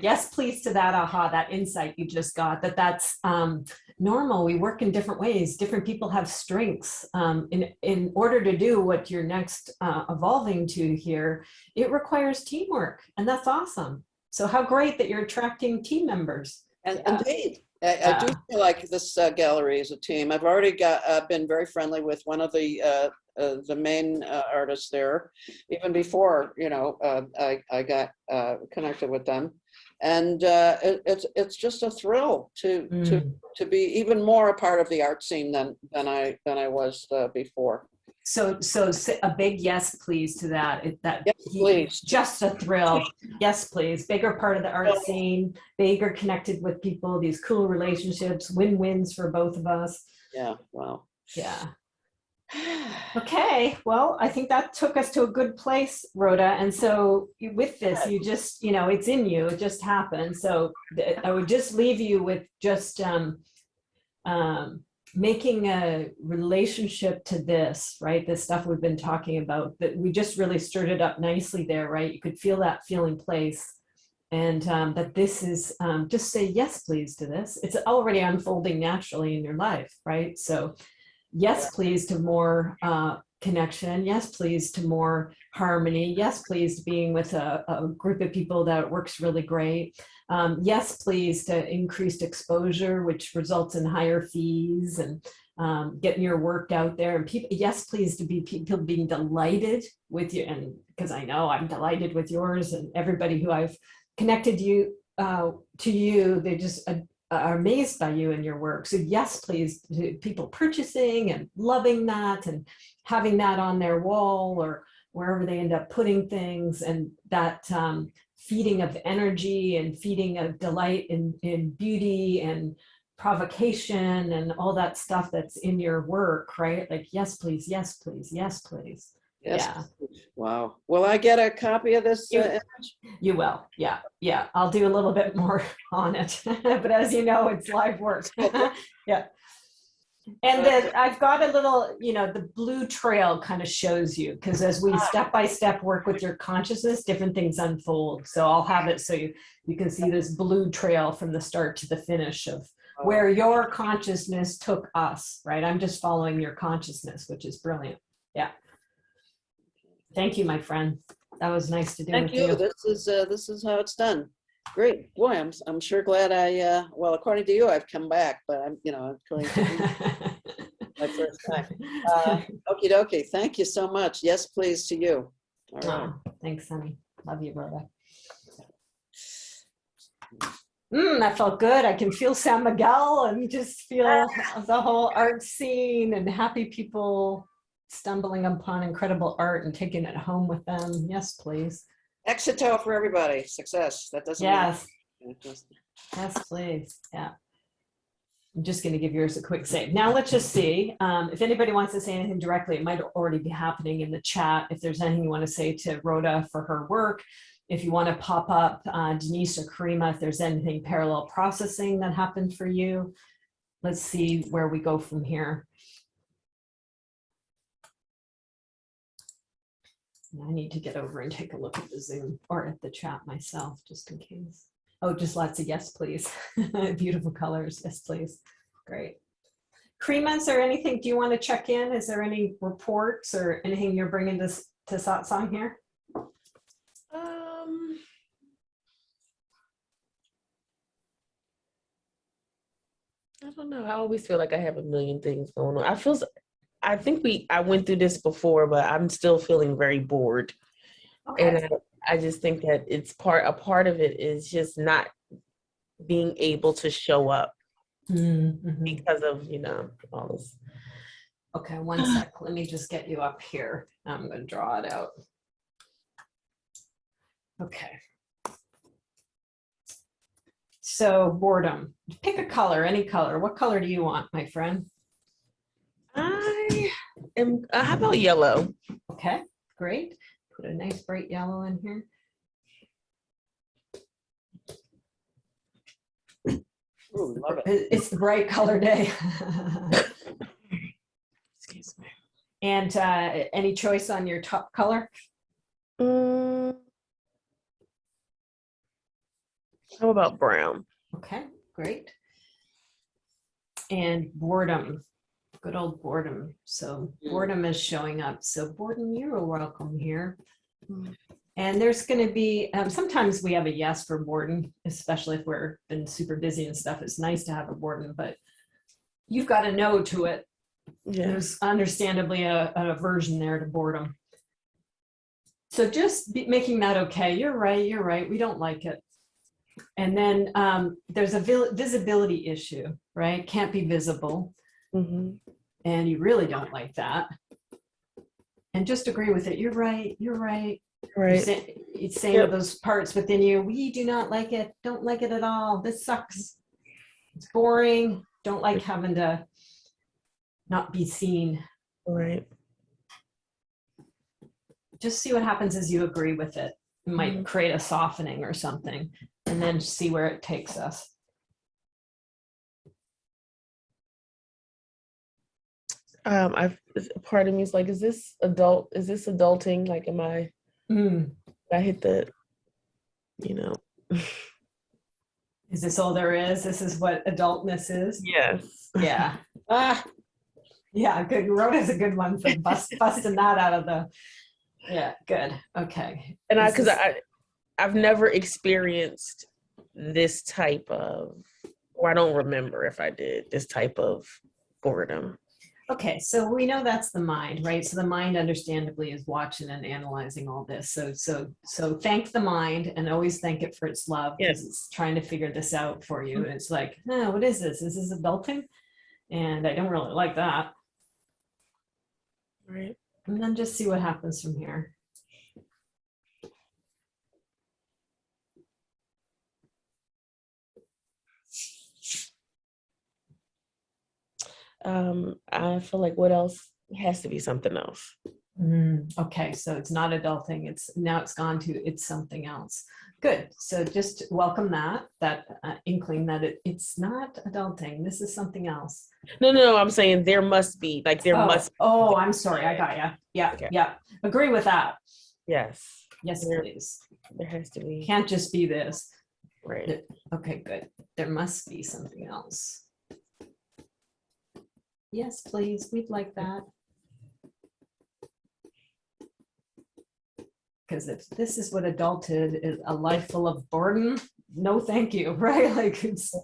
S1: Yes, please to that aha, that insight you just got, that's normal. We work in different ways. Different people have strengths. In order to do what you're next evolving to here, it requires teamwork, and that's awesome. So how great that you're attracting team members.
S2: And
S1: Yeah.
S2: indeed, I do feel like this gallery is a team. I've already been very friendly with one of the main artists there, even before I got connected with them, and it's just a thrill to be even more a part of the art scene than I was before.
S1: So a big yes, please to that.
S2: Yes, please.
S1: Just a thrill. Yes, please. Bigger part of the art scene, bigger connected with people, these cool relationships, win-wins for both of us.
S2: Yeah, wow.
S1: Yeah. Okay, well, I think that took us to a good place, Rhoda. And so with this, you just, it's in you, it just happened. So I would just leave you with just making a relationship to this, right? The stuff we've been talking about, that we just really stirred it up nicely there, right? You could feel that feeling place. And that this is, just say yes, please to this. It's already unfolding naturally in your life, right? So yes, please to more connection. Yes, please to more harmony. Yes, please to being with a group of people that works really great. Yes, please to increased exposure, which results in higher fees and getting your work out there. And people, yes, please to be people being delighted with you. And because I know I'm delighted with yours and everybody who I've connected you to you, they just are amazed by you and your work. So yes, please, to people purchasing and loving that and having that on their wall or wherever they end up putting things, and that feeding of energy and feeding of delight in beauty and provocation and all that stuff that's in your work, right? Like, yes, please, yes, please, yes, please.
S2: Yes.
S1: Yeah.
S2: Wow. Will I get a copy of this image?
S1: You will. Yeah. Yeah. I'll do a little bit more on it. But as you know, it's live work. Yeah. And then I've got a little, the blue trail kind of shows you, because as we step by step work with your consciousness, different things unfold. So I'll have it so you can see this blue trail from the start to the finish of where your consciousness took us, right? I'm just following your consciousness, which is brilliant. Yeah. Thank you, my friend. That was nice to do.
S2: Thank you. This is how it's done. Great. Boy, I'm sure glad well, according to you, I've come back, but I'm going to be my first time. Okie dokie. Thank you so much. Yes, please to you. All right.
S1: Thanks, honey. Love you, brother. That felt good. I can feel San Miguel and just feel the whole art scene and happy people stumbling upon incredible art and taking it home with them. Yes, please.
S2: Exito for everybody. Success. That doesn't
S1: yes.
S2: mean
S1: Yes, please. Yeah. I'm just going to give yours a quick save. Now let's just see if anybody wants to say anything directly. It might already be happening in the chat. If there's anything you want to say to Rhoda for her work, if you want to pop up Denise or Karima, if there's anything parallel processing that happened for you, let's see where we go from here. I need to get over and take a look at the Zoom or at the chat myself, just in case. Oh, just lots of yes, please. Beautiful colors. Yes, please. Great. Karima, is there anything, do you want to check in? Is there any reports or anything you're bringing to Satsang here?
S4: I don't know. I always feel like I have a million things going on. I feel I think I went through this before, but I'm still feeling very bored.
S1: Okay.
S4: And I just think that a part of it is just not being able to show up
S1: Mhm.
S4: because of, all this.
S1: Okay, one sec. Let me just get you up here. I'm going to draw it out. Okay. So boredom. Pick a color, any color. What color do you want, my friend?
S4: How about yellow?
S1: Okay, great. Put a nice bright yellow in here.
S2: Ooh, love it.
S1: It's the bright color day.
S4: Excuse me.
S1: And any choice on your top color?
S4: How about brown?
S1: Okay, great. And boredom, good old boredom. So boredom is showing up. So boredom, you're welcome here. And there's going to be, sometimes we have a yes for boredom, especially if we're been super busy and stuff. It's nice to have a boredom, but you've got a no to it.
S4: Yeah.
S1: There's understandably an aversion there to boredom. So just making that okay. You're right. We don't like it. And then there's a visibility issue, right? Can't be visible.
S4: Mm-hmm.
S1: And you really don't like that. And just agree with it. You're right.
S4: Right.
S1: It's saying with those parts within you, we do not like it. Don't like it at all. This sucks. It's boring. Don't like having to not be seen.
S4: Right.
S1: Just see what happens as you agree with it. It might create a softening or something, and then see where it takes us.
S4: Part of me is like, is this adulting? Like, I hit the,
S1: Is this all there is? This is what adultness is?
S4: Yes.
S1: Yeah. Yeah, good. Rhoda's a good one for busting that out of the, yeah, good. Okay.
S4: And I've never experienced this type of, or I don't remember if I did, this type of boredom.
S1: Okay, so we know that's the mind, right? So the mind understandably is watching and analyzing all this. So thank the mind and always thank it for its love, because it's trying to figure this out for you. And it's like, no, what is this? Is this adulting? And I don't really like that.
S4: Right.
S1: And then just see what happens from here.
S4: I feel like what else has to be something else.
S1: Okay, so it's not adulting. It's gone to it's something else. Good. So just welcome that inkling that it's not adulting. This is something else.
S4: No, I'm saying there must be, like there must be.
S1: Oh, I'm sorry. I got you. Yeah,
S4: Okay.
S1: yeah. Agree with that.
S4: Yes.
S1: Yes, please.
S4: There has to be.
S1: Can't just be this.
S4: Right.
S1: Okay, good. There must be something else. Yes, please. We'd like that. Because if this is what adulthood is, a life full of boredom, no thank you, right? Like it's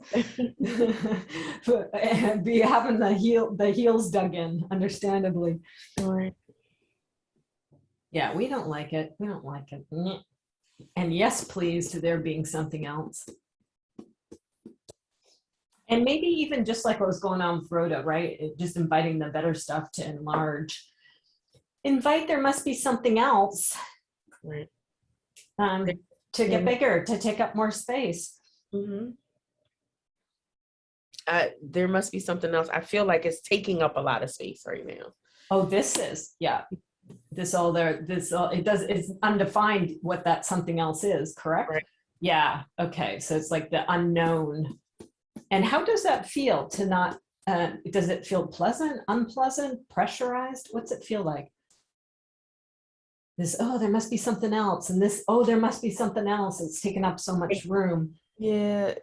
S1: and be having the heels dug in, understandably.
S4: Right.
S1: Yeah, we don't like it. We don't like it. And yes, please, to there being something else. And maybe even just like what was going on with Rhoda, right? Just inviting the better stuff to enlarge. Invite there must be something else.
S4: Right.
S1: To get bigger, to take up more space.
S4: Mm-hmm. There must be something else. I feel like it's taking up a lot of space right now.
S1: Oh, this is, yeah. It's undefined what that something else is, correct?
S4: Right.
S1: Yeah, okay, so it's like the unknown. And how does that feel to not, does it feel pleasant, unpleasant, pressurized? What's it feel like? This, oh, there must be something else. And this, oh, there must be something else. It's taking up so much room.
S4: Yeah,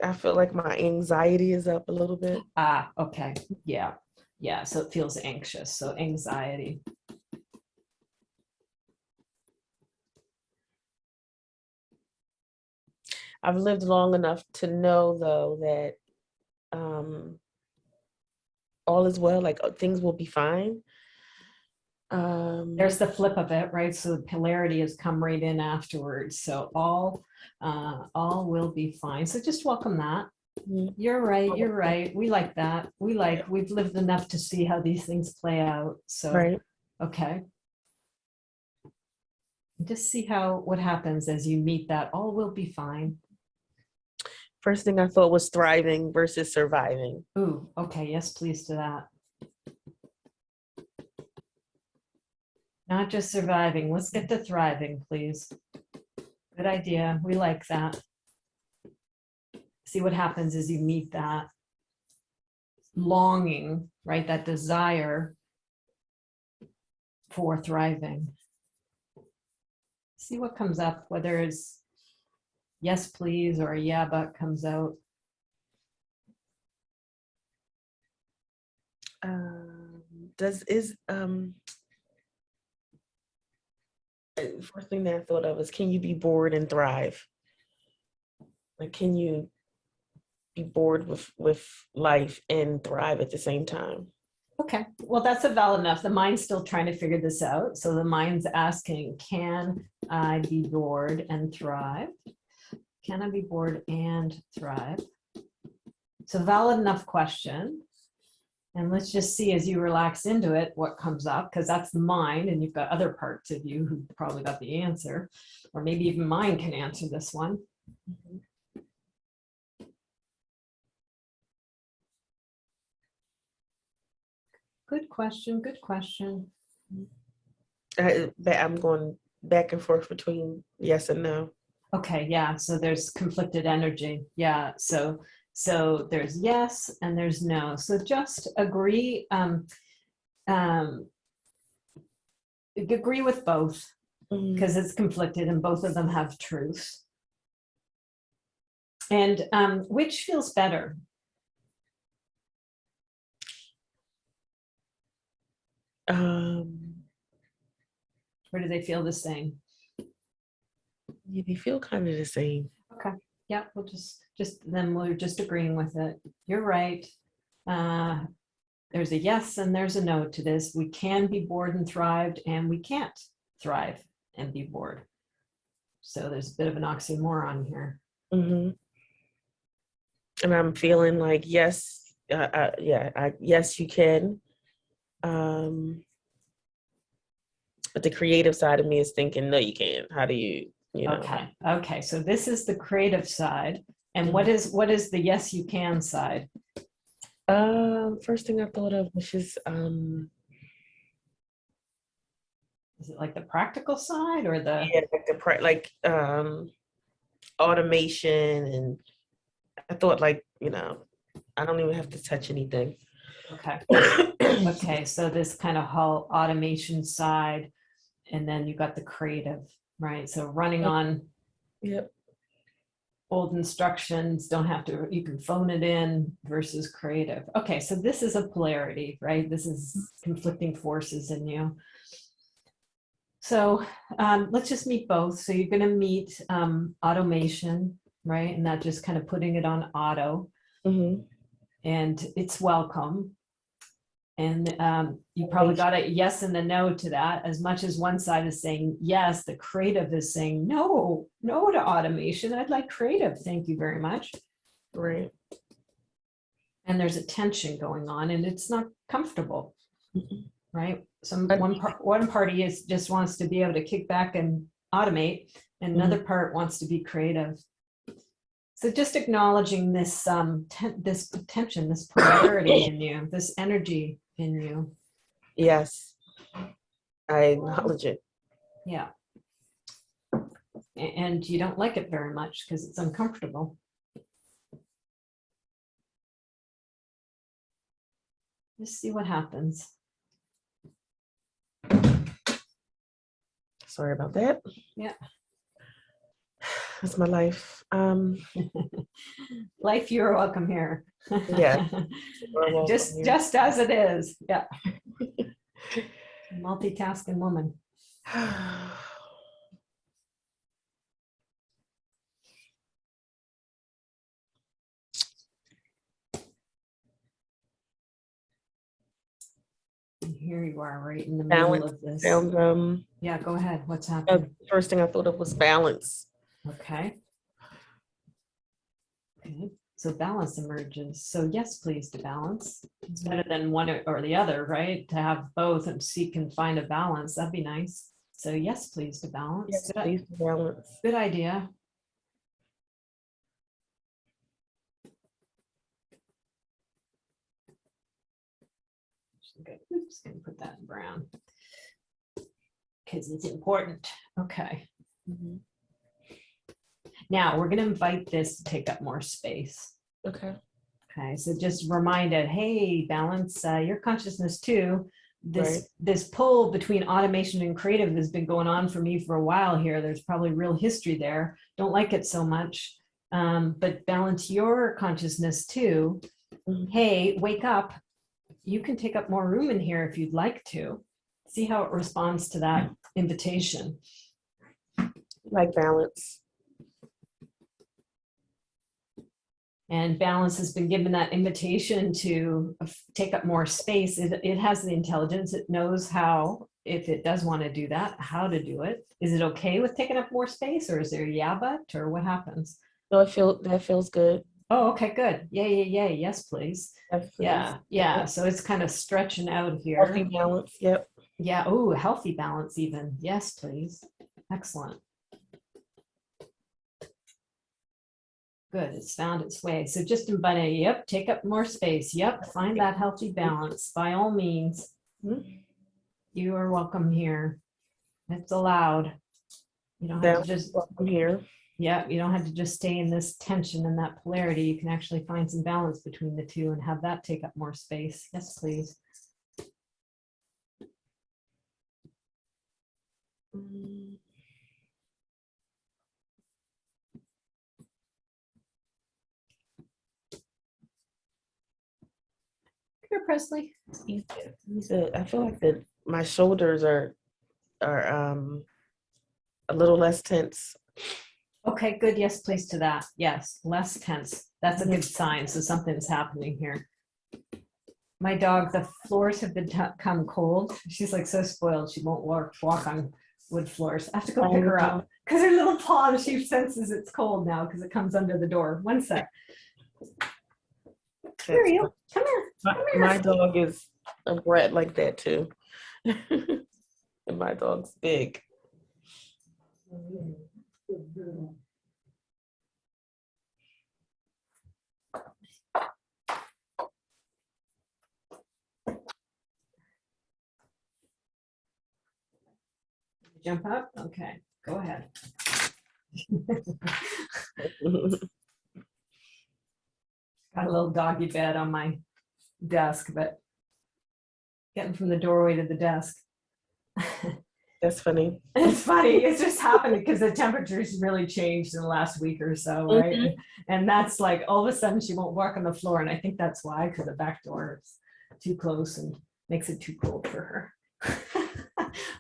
S4: I feel like my anxiety is up a little bit.
S1: Ah, okay. Yeah. Yeah. So it feels anxious. So anxiety.
S4: I've lived long enough to know, though, that all is well, like things will be fine.
S1: There's the flip of it, right? So the polarity has come right in afterwards. So all will be fine. So just welcome that.
S4: Mhm.
S1: You're right. You're right. We like that. We've lived enough to see how these things play out. So,
S4: Right.
S1: okay. Just see what happens as you meet that. All will be fine.
S4: First thing I thought was thriving versus surviving.
S1: Ooh, okay. Yes, please to that. Not just surviving. Let's get to thriving, please. Good idea. We like that. See what happens as you meet that longing, right? That desire for thriving. See what comes up, whether it's yes, please, or a yeah, but comes out.
S4: First thing that I thought of is, can you be bored and thrive? Like, can you be bored with life and thrive at the same time?
S1: Okay, well, that's a valid enough. The mind's still trying to figure this out. So the mind's asking, can I be bored and thrive? Can I be bored and thrive? So valid enough question. And let's just see as you relax into it, what comes up, because that's the mind, and you've got other parts of you who probably got the answer, or maybe even mine can answer this one. Good question, good question.
S4: I'm going back and forth between yes and no.
S1: Okay, yeah, so there's conflicted energy. Yeah, so there's yes and there's no. So just agree, agree with both, because it's conflicted and both of them have truth. And which feels better? Or do they feel the same?
S4: Yeah, they feel kind of the same.
S1: Okay, yeah, we'll then we're just agreeing with it. You're right. There's a yes and there's a no to this. We can be bored and thrived, and we can't thrive and be bored. So there's a bit of an oxymoron here.
S4: Mm-hmm. And I'm feeling like yes, yes, you can. But the creative side of me is thinking, no, you can't. How do you know?
S1: Okay. So this is the creative side. And what is the yes, you can side?
S4: First thing I thought of was just
S1: Is it like the practical side or the
S4: like automation, and I thought like, I don't even have to touch anything.
S1: okay. Okay, so this kind of whole automation side, and then you got the creative, right? So running on
S4: Yep.
S1: old instructions, don't have to, you can phone it in versus creative. Okay, so this is a polarity, right? This is conflicting forces in you. So let's just meet both. So you're going to meet automation, right? And that just kind of putting it on auto,
S4: Mm-hmm.
S1: and it's welcome. And you probably got a yes and a no to that. As much as one side is saying yes, the creative is saying no to automation. I'd like creative. Thank you very much.
S4: Right.
S1: And there's a tension going on, and it's not comfortable, right? One party just wants to be able to kick back and automate, and another part wants to be creative. So just acknowledging this this tension, this polarity in you, this energy in you.
S4: Yes, I acknowledge it.
S1: Yeah. And you don't like it very much because it's uncomfortable. Just see what happens.
S4: Sorry about that.
S1: Yeah.
S4: That's my life.
S1: Life, you're welcome here.
S4: Yeah.
S1: Just as it is. Yeah. Multitasking woman. Here you are, right in the middle
S4: Balance
S1: of this.
S4: sounds,
S1: Yeah, go ahead. What's
S4: the
S1: happening?
S4: first thing I thought of was balance.
S1: Okay. Okay, so balance emerges. So yes, please, to balance. It's better than one or the other, right? To have both and seek and find a balance. That'd be nice. So yes, please, to balance.
S4: Yes,
S1: Good,
S4: please, balance.
S1: good idea. Okay, oops, gonna put that in brown. Because it's important. Okay.
S4: Mhm.
S1: Now we're gonna invite this to take up more space.
S4: Okay.
S1: Okay, so just reminded, hey, balance your consciousness too. This pull between automation and creative has been going on for me for a while here. There's probably real history there. Don't like it so much, but balance your consciousness too.
S4: Mhm.
S1: Hey, wake up. You can take up more room in here if you'd like to. See how it responds to that invitation.
S4: Like balance.
S1: And balance has been given that invitation to take up more space. It has the intelligence. It knows how, if it does want to do that, how to do it. Is it okay with taking up more space, or is there yeah but, or what happens?
S4: So that feels good.
S1: Oh, okay, good. Yeah. Yes, please.
S4: Yes, please.
S1: Yeah. So it's kind of stretching out
S4: Healthy
S1: here.
S4: balance. Yep.
S1: Yeah. Oh, healthy balance even. Yes, please. Excellent. Good, it's found its way. So just invite a, yep, take up more space. Yep, find that healthy balance. By all means, you are welcome here. It's allowed. You don't have to just,
S4: Welcome here.
S1: yeah, you don't have to just stay in this tension and that polarity. You can actually find some balance between the two and have that take up more space. Yes, please.
S4: Mm.
S1: Here, Presley.
S4: He said, I feel like that my shoulders are a little less tense.
S1: Okay, good. Yes, please to that. Yes, less tense. That's a good sign. So something's happening here. My dog, the floors have become cold. She's like so spoiled. She won't walk on wood floors. I have to go pick her up because her little paw, she senses it's cold now because it comes under the door. One sec. Here you. Come here. Come here.
S4: My dog is a brat like that too. And my dog's big.
S1: Jump up. Okay, go ahead. Got a little doggy bed on my desk, but getting from the doorway to the desk.
S4: That's funny.
S1: It's funny. It's just happened because the temperature's really changed in the last week or so, right? And that's like all of a sudden she won't walk on the floor, and I think that's why, because the back door is too close and makes it too cold for her.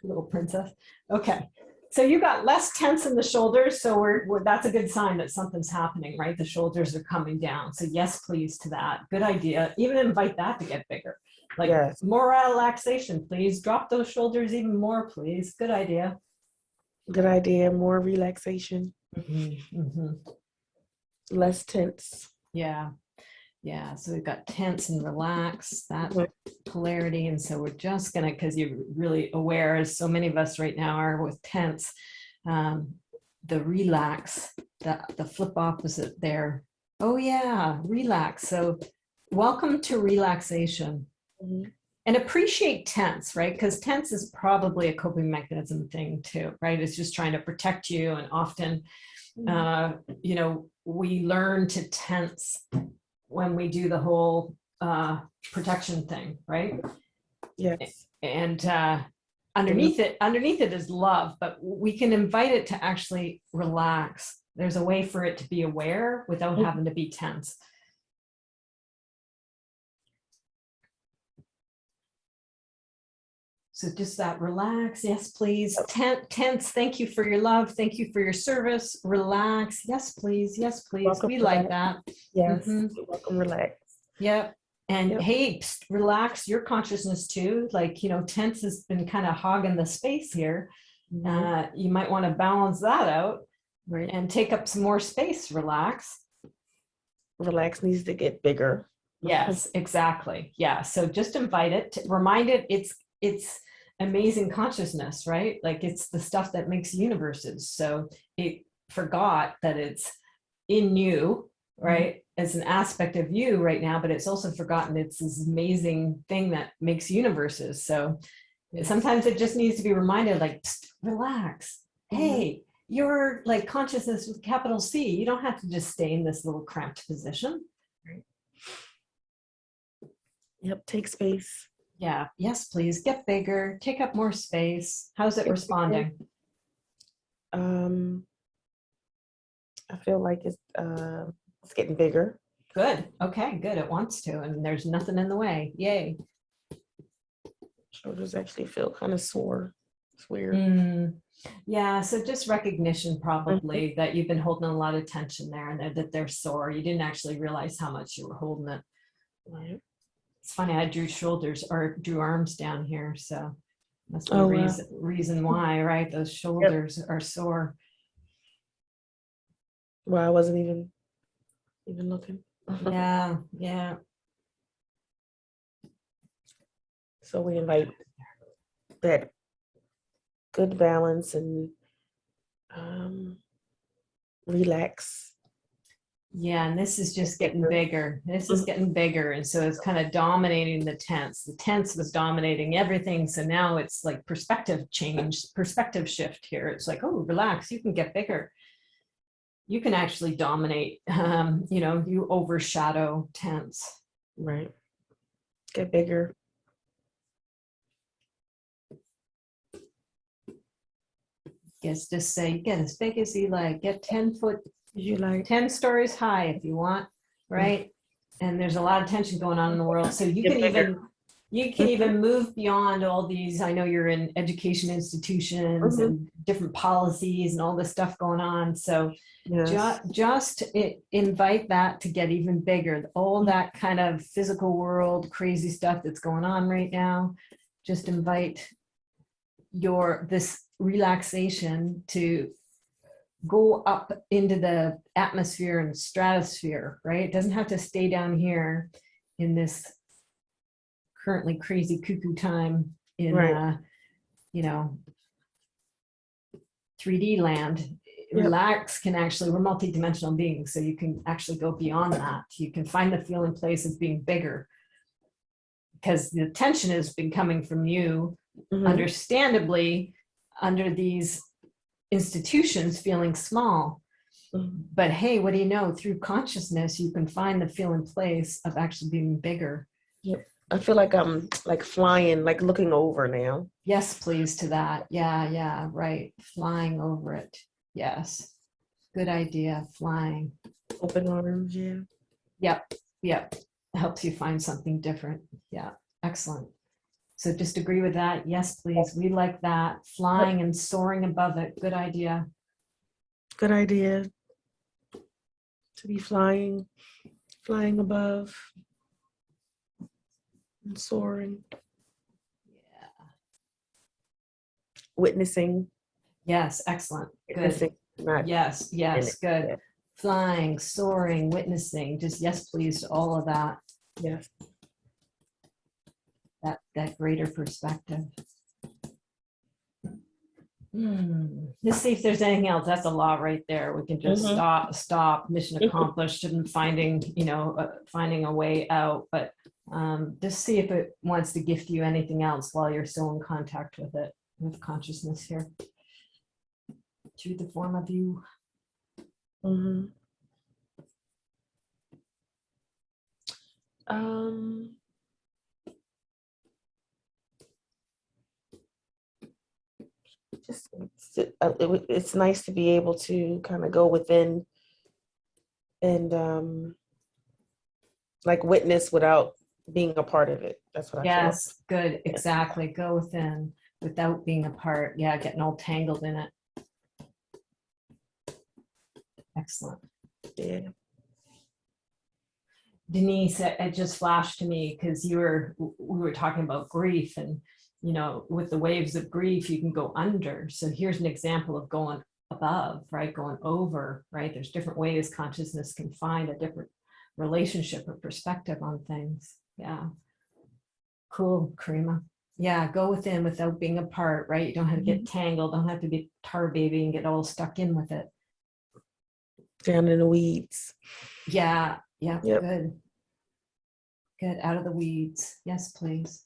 S1: Little princess. Okay, so you got less tense in the shoulders, so that's a good sign that something's happening, right? The shoulders are coming down. So yes, please to that. Good idea. Even invite that to get bigger. Like
S4: Yes.
S1: more relaxation, please. Drop those shoulders even more, please. Good idea.
S4: Good idea. More relaxation. Less tense.
S1: Yeah. So we've got tense and relax, that polarity. And so we're just gonna, because you're really aware, as so many of us right now are with tense, the relax, the flip opposite there. Oh yeah, relax. So welcome to relaxation. And appreciate tense, right? Because tense is probably a coping mechanism thing too, right? It's just trying to protect you. And often, we learn to tense when we do the whole protection thing, right?
S4: Yes.
S1: And underneath it is love, but we can invite it to actually relax. There's a way for it to be aware without having to be tense. So just that relax, yes, please. Tense, thank you for your love. Thank you for your service. Relax, yes, please. Yes, please.
S4: Welcome,
S1: We like that.
S4: Yes. Welcome, relax.
S1: Yep. And
S4: Yep.
S1: hey, psst, relax your consciousness too. Like, tense has been kind of hogging the space here.
S4: Mhm.
S1: You might want to balance that out
S4: Right.
S1: and take up some more space. Relax.
S4: Relax needs to get bigger.
S1: Yes, exactly. Yeah. So just invite it, remind it it's amazing consciousness, right? Like it's the stuff that makes universes. So it forgot that it's in you, right? As an aspect of you right now, but it's also forgotten it's this amazing thing that makes universes. So
S4: Yes.
S1: sometimes it just needs to be reminded, like, "Psst, relax.
S4: Mhm.
S1: Hey, you're like consciousness with capital C. You don't have to just stay in this little cramped position.
S4: Yep. Take space.
S1: Yeah, yes, please get bigger, take up more space. How's it
S4: Get bigger.
S1: responding?
S4: I feel like it's getting bigger.
S1: Good. Okay, good. It wants to, and there's nothing in the way. Yay.
S4: Shoulders actually feel kind of sore. It's weird.
S1: Mm, yeah, so just recognition probably that you've been holding a lot of tension there and that they're sore. You didn't actually realize how much you were holding it.
S4: Right.
S1: It's funny, I drew shoulders or drew arms down here, so must be a
S4: Oh, wow.
S1: reason why, right? Those shoulders are sore.
S4: Well, I wasn't even looking.
S1: Yeah, yeah.
S4: So we invite that good balance and relax.
S1: Yeah, and this is just getting bigger. This is getting bigger. And so it's kind of dominating the tense. The tense was dominating everything. So now it's like perspective change, perspective shift here. It's like, oh, relax, you can get bigger. You can actually dominate, you overshadow tense.
S4: Right. Get bigger.
S1: Yes, just say, get as big as you like, get 10 foot,
S4: You like
S1: 10 stories high if you want, right? And there's a lot of tension going on in the world. So you
S4: Get
S1: can
S4: bigger.
S1: even move beyond all these. I know you're in education institutions
S4: Mhm.
S1: and different policies and all this stuff going on. So
S4: Yes.
S1: just invite that to get even bigger. All that kind of physical world, crazy stuff that's going on right now. Just invite this relaxation to go up into the atmosphere and stratosphere, right? It doesn't have to stay down here in this currently crazy cuckoo time in
S4: Right.
S1: 3D land.
S4: Yep.
S1: Relax can actually, we're multidimensional beings, so you can actually go beyond that. You can find the feeling place of being bigger because the tension has been coming from you,
S4: Mhm.
S1: understandably, under these institutions feeling small.
S4: Mhm.
S1: But hey, what do you know? Through consciousness, you can find the feeling place of actually being bigger.
S4: Yep. I feel like I'm like flying, like looking over now.
S1: Yes, please, to that. Yeah, right. Flying over it. Yes. Good idea. Flying.
S4: Open arms, yeah.
S1: Yep. Helps you find something different. Yeah. Excellent. So just agree with that. Yes, please. We like that. Flying and soaring above it. Good idea.
S4: Good idea. To be flying above and soaring,
S1: Yeah.
S4: witnessing,
S1: Yes. Excellent. Good.
S4: witnessing, not
S1: Yes.
S4: in it.
S1: Good.
S4: Yeah.
S1: Flying, soaring, witnessing. Just yes, please, to all of that.
S4: Yes.
S1: That greater perspective. Let's see if there's anything else. That's a lot right there. We can just stop, mission accomplished, and finding a way out. But just see if it wants to gift you anything else while you're still in contact with it, with consciousness here, through the form of you.
S4: Mhm. Just it's nice to be able to kind of go within and like witness without being a part of it. That's what I feel.
S1: Yes, good, exactly. Go within without being a part. Yeah, getting all tangled in it. Excellent.
S4: Yeah.
S1: Denise, it just flashed to me because we were talking about grief, and with the waves of grief, you can go under. So here's an example of going above, right? Going over, right? There's different ways consciousness can find a different relationship or perspective on things. Yeah. Cool, Karima. Yeah, go within without being apart, right? You don't have to get tangled, don't have to be tar baby and get all stuck in with it.
S4: Down in the weeds.
S1: Yeah, yeah,
S4: Yep.
S1: good. Good, out of the weeds. Yes, please.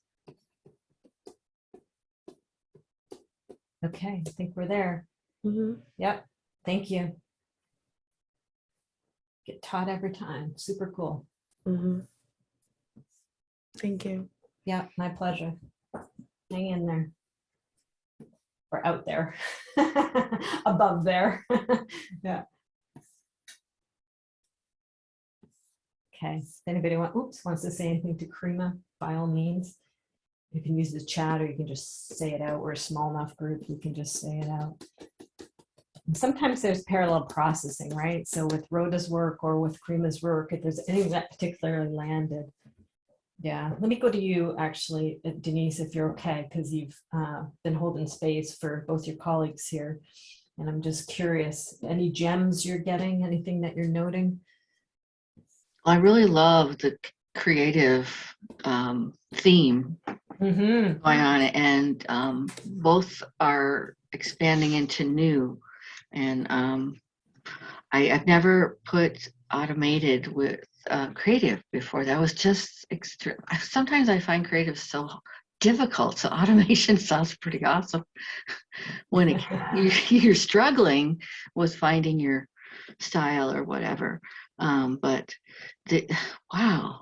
S1: Okay, I think we're there.
S4: Mhm.
S1: Yep, thank you. Get taught every time. Super cool.
S4: Mhm. Thank you.
S1: Yeah, my pleasure. Hang in there. Or out there. Above there. Yeah. Okay, if anybody wants to say anything to Karima, by all means. You can use the chat, or you can just say it out. We're a small enough group, you can just say it out. Sometimes there's parallel processing, right? So with Rhoda's work or with Karima's work, if there's anything that particularly landed. Yeah, let me go to you actually, Denise, if you're okay, because you've been holding space for both your colleagues here. And I'm just curious, any gems you're getting, anything that you're noting?
S3: I really love the creative theme
S1: Mm-hmm.
S3: going on, and both are expanding into new. And I've never put automated with creative before. That was just extreme. Sometimes I find creative so difficult. So automation sounds pretty awesome when you're struggling with finding your style or whatever. But wow.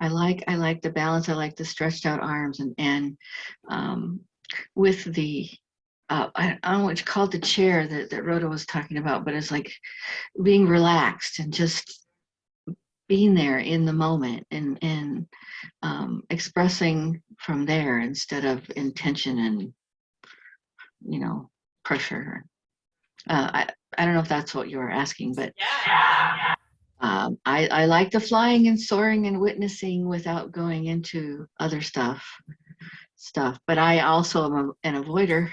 S3: I like the balance. I like the stretched out arms, and with the I don't know what you call the chair that Rhoda was talking about, but it's like being relaxed and just being there in the moment, and expressing from there instead of intention and pressure. I don't know if that's what you were asking, but I like the flying and soaring and witnessing without going into other stuff. But I also am an avoider.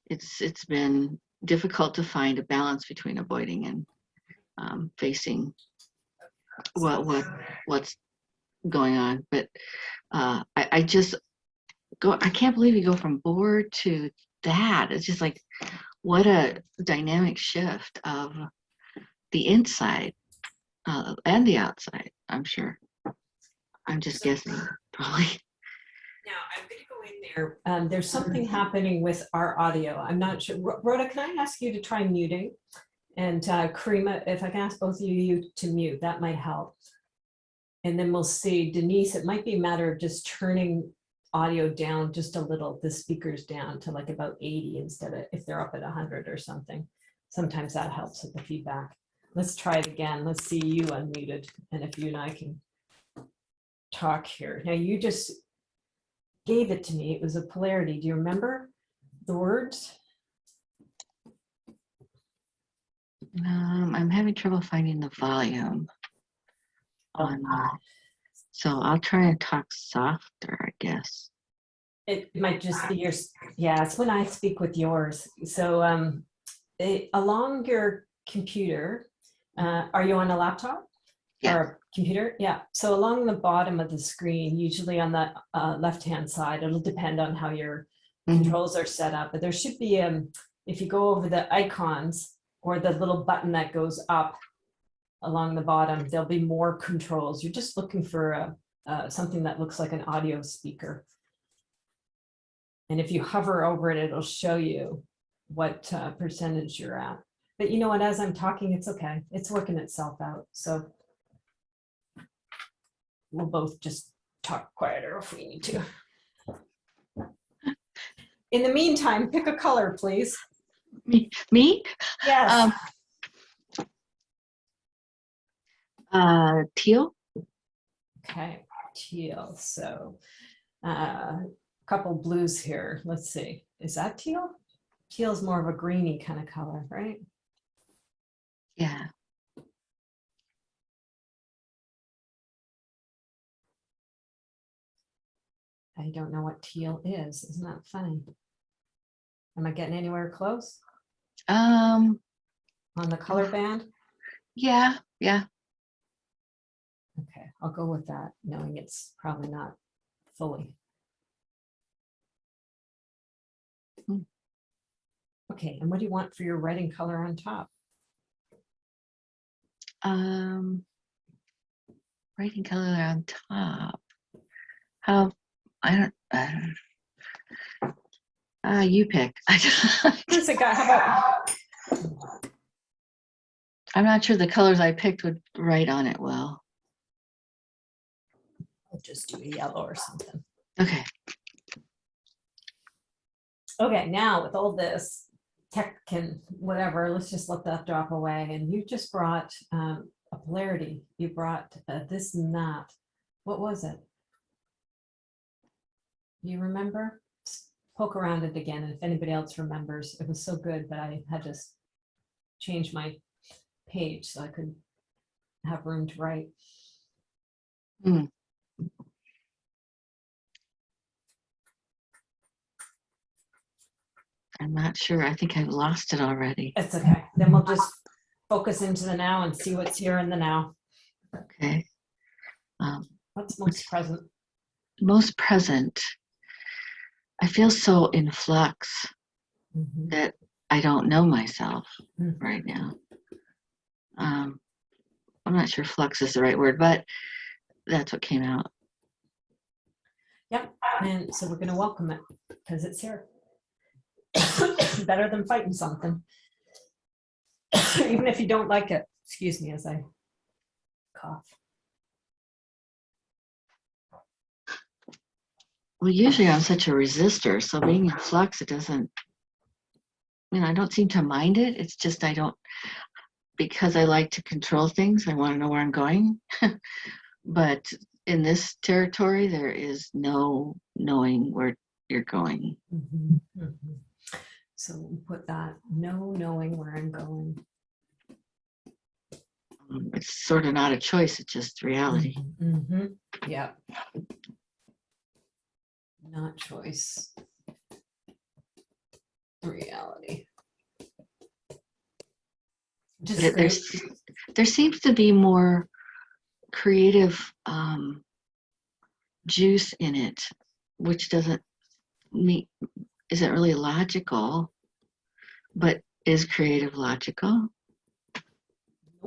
S3: It's been difficult to find a balance between avoiding and facing what's going on. But I just go. I can't believe you go from bored to that. It's just like, what a dynamic shift of the inside and the outside. I'm sure. I'm just guessing, probably.
S1: Now I'm going to go in there. There's something happening with our audio. I'm not sure. Rhoda, can I ask you to try muting? And Karima, if I can ask both of you to mute, that might help. And then we'll see, Denise, it might be a matter of just turning audio down just a little, the speakers down to like about 80 instead of if they're up at 100 or something. Sometimes that helps with the feedback. Let's try it again. Let's see you unmuted. And if you and I can talk here. Now you just gave it to me. It was a polarity. Do you remember the words?
S3: I'm having trouble finding the volume on, so I'll try and talk softer, I guess.
S1: It might just be yours. Yeah, it's when I speak with yours. So along your computer, are you on a laptop?
S3: Yeah.
S1: Or a computer? Yeah. So along the bottom of the screen, usually on the left-hand side, it'll depend on how your controls are set up, but there should be, if you go over the icons or the little button that goes up along the bottom, there'll be more controls. You're just looking for something that looks like an audio speaker. And if you hover over it, it'll show you what percentage you're at. But you know what, as I'm talking, it's okay. It's working itself out. So we'll both just talk quieter if we need to. In the meantime, pick a color, please.
S3: Me?
S1: Yes.
S3: Teal?
S1: Okay, teal. So a couple blues here. Let's see. Is that teal? Teal is more of a greeny kind of color, right?
S3: Yeah.
S1: I don't know what teal is. Isn't that funny? Am I getting anywhere close
S3: Um,
S1: on the color band?
S3: yeah, yeah.
S1: Okay, I'll go with that, knowing it's probably not fully.
S3: Hmm.
S1: Okay, and what do you want for your writing color on top?
S3: Writing color on top. How, I don't, you pick.
S1: Who's the guy? How about,
S3: I'm not sure the colors I picked would write on it well.
S1: I'll just do a yellow or something.
S3: Okay.
S1: Okay, now with all this tech and whatever, let's just let that drop away. And you just brought a polarity. You brought this and that. What was it? You remember? Poke around it again. And if anybody else remembers, it was so good, but I had to change my page so I could have room to write.
S3: Hmm. I'm not sure. I think I've lost it already.
S1: It's okay. Then we'll just focus into the now and see what's here in the now.
S3: Okay.
S1: What's most present?
S3: Most present. I feel so in flux
S1: Mhm.
S3: that I don't know myself
S1: Mhm.
S3: right now. I'm not sure flux is the right word, but that's what came out.
S1: Yep. And so we're going to welcome it because it's here. Better than fighting something. Even if you don't like it. Excuse me as I cough.
S3: Well, usually I'm such a resistor, so being in flux, it doesn't, I don't seem to mind it. It's just I don't, because I like to control things, I want to know where I'm going. But in this territory, there is no knowing where you're going.
S1: Mhm. Mhm. So we'll put that, no knowing where I'm going.
S3: It's sort of not a choice, it's just reality.
S1: Mhm. Yeah. Not choice. Reality. Just
S3: But there seems to be more creative juice in it, which doesn't mean isn't really logical, but is creative logical?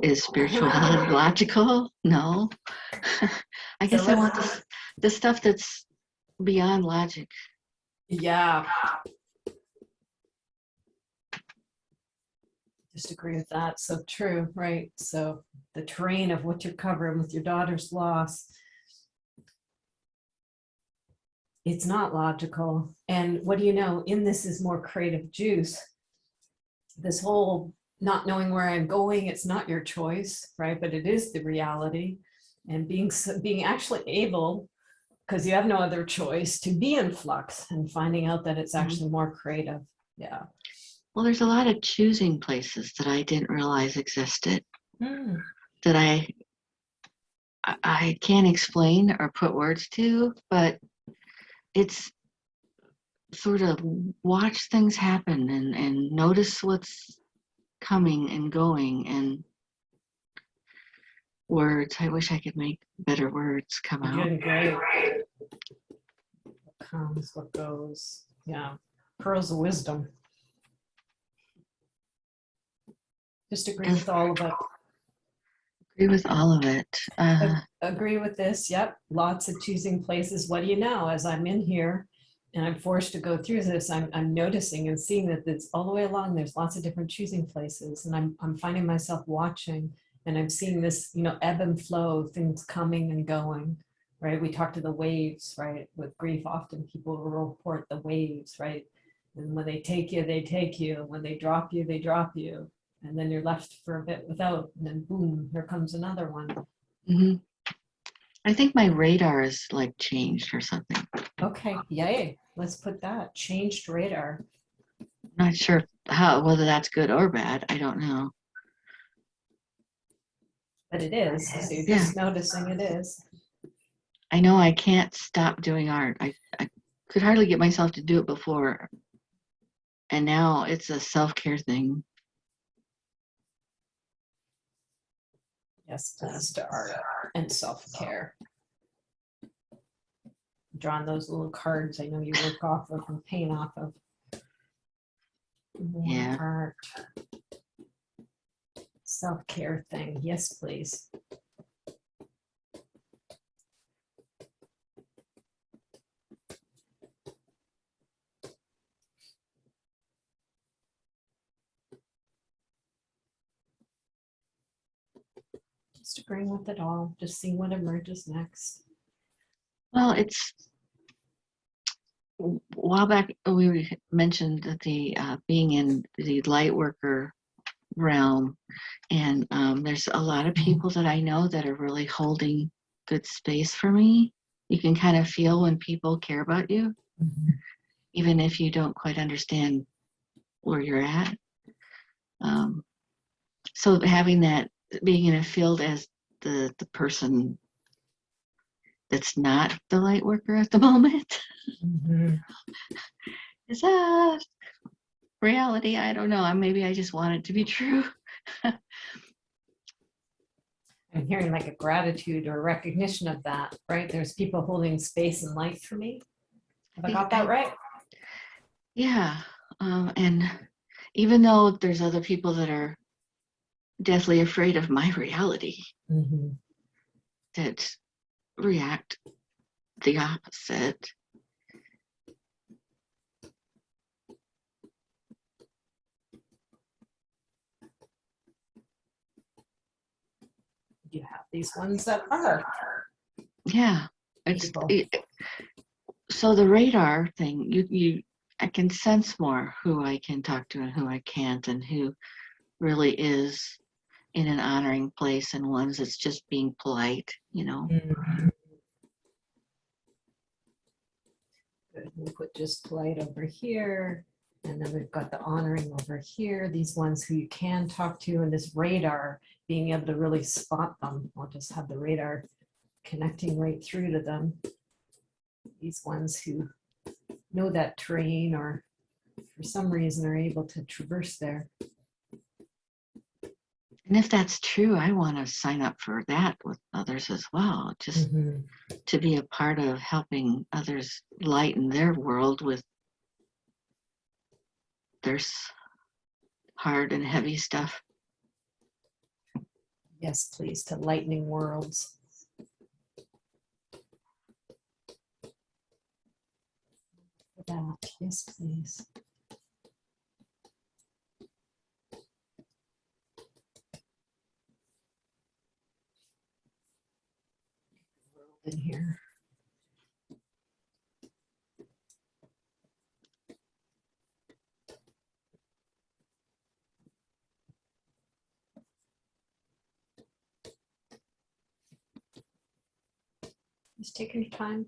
S3: Is spirituality logical? No. I
S1: So
S3: guess I want
S1: let's-
S3: the stuff that's beyond logic.
S1: Yeah. Just agree with that. So true, right? So the terrain of what you're covering with your daughter's loss, it's not logical. And what do you know? In this is more creative juice. This whole not knowing where I'm going, it's not your choice, right? But it is the reality. And being actually able, because you have no other choice, to be in flux and finding out that it's actually more creative. Yeah.
S3: Well, there's a lot of choosing places that I didn't realize existed
S1: Mm.
S3: that I can't explain or put words to, but it's sort of watch things happen and notice what's coming and going and words. I wish I could make better words come
S1: You're
S3: out.
S1: doing great. What comes, what goes. Yeah. Pearls of wisdom. Just agree with all of it.
S3: Agree with all of it.
S1: Agree with this. Yep. Lots of choosing places. What do you know? As I'm in here and I'm forced to go through this, I'm noticing and seeing that it's all the way along. There's lots of different choosing places. And I'm finding myself watching and I'm seeing this, ebb and flow, things coming and going, right? We talk to the waves, right? With grief, often people will report the waves, right? And when they take you, they take you. When they drop you, they drop you. And then you're left for a bit without, and then boom, here comes another one.
S3: Mm-hmm. I think my radar is like changed or something.
S1: Okay, yay. Let's put that. Changed radar.
S3: I'm not sure whether that's good or bad. I don't know.
S1: But it is, so you're
S3: Yeah.
S1: just noticing it is.
S3: I know I can't stop doing art. I could hardly get myself to do it before. And now it's a self-care thing.
S1: Yes, please, to art and self-care. Drawing those little cards I know you work off of and paint off of. More
S3: Yeah.
S1: art. Self-care thing, yes, please. Just agreeing with it all, just seeing what emerges next.
S3: Well, it's a while back we mentioned that the being in the light worker realm, and there's a lot of people that I know that are really holding good space for me. You can kind of feel when people care about you, even if you don't quite understand where you're at. So having that, being in a field as the person that's not the light worker at the moment is a reality. I don't know. Maybe I just want it to be true.
S1: I'm hearing like a gratitude or recognition of that, right? There's people holding space and light for me. Have I got that right?
S3: Yeah. And even though there's other people that are deathly afraid of my reality, that react the opposite.
S1: You have these ones that are.
S3: Yeah. It's
S1: People.
S3: so the radar thing, I can sense more who I can talk to and who I can't, and who really is in an honoring place and ones that's just being polite, you know.
S1: Good. We'll put just polite over here. And then we've got the honoring over here. These ones who you can talk to, and this radar, being able to really spot them. I'll just have the radar connecting right through to them. These ones who know that terrain or for some reason are able to traverse there.
S3: And if that's true, I want to sign up for that with others as well, just to be a part of helping others lighten their world with their hard and heavy stuff.
S1: Yes, please, to lightening worlds. That, yes, please. In here. Just taking your time,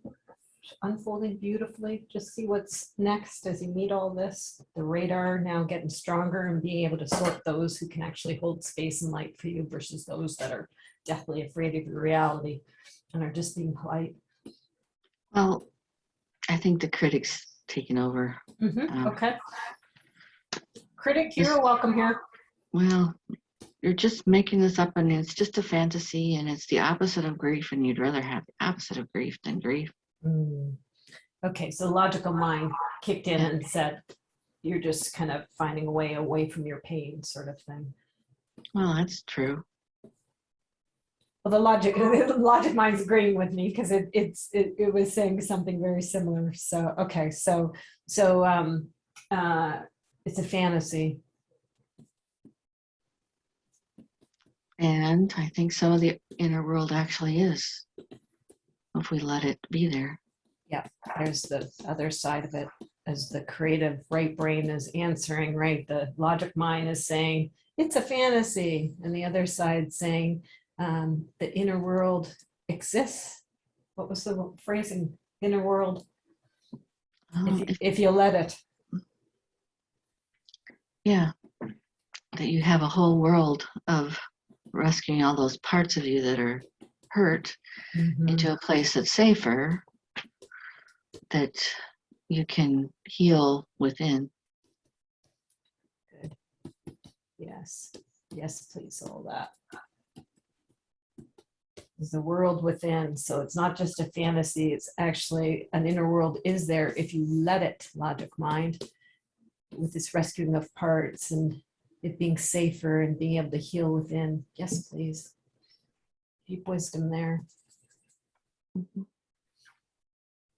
S1: unfolding beautifully. Just see what's next as you meet all this. The radar now getting stronger and being able to sort those who can actually hold space and light for you versus those that are deathly afraid of your reality and are just being polite.
S3: Well, I think the critic's taken over.
S1: Okay. Critic, you're welcome here.
S3: Well, you're just making this up, and it's just a fantasy, and it's the opposite of grief, and you'd rather have the opposite of grief than grief.
S1: Okay, so logical mind kicked in and said, you're just kind of finding a way away from your pain, sort of thing.
S3: Well, that's true.
S1: Well, the logic mind's agreeing with me because it was saying something very similar. So okay, it's a fantasy.
S3: And I think some of the inner world actually is, if we let it be there.
S1: Yeah, there's the other side of it, as the creative right brain is answering, right? The logic mind is saying it's a fantasy, and the other side saying the inner world exists. What was the phrasing? Inner world. If you let it.
S3: Yeah, that you have a whole world of rescuing all those parts of you that are hurt
S1: Mhm.
S3: into a place that's safer, that you can heal within.
S1: Good. Yes. Yes, please, all that. There's a world within. So it's not just a fantasy, it's actually an inner world is there if you let it, logic mind, with this rescuing of parts and it being safer and being able to heal within. Yes, please. Deep wisdom there.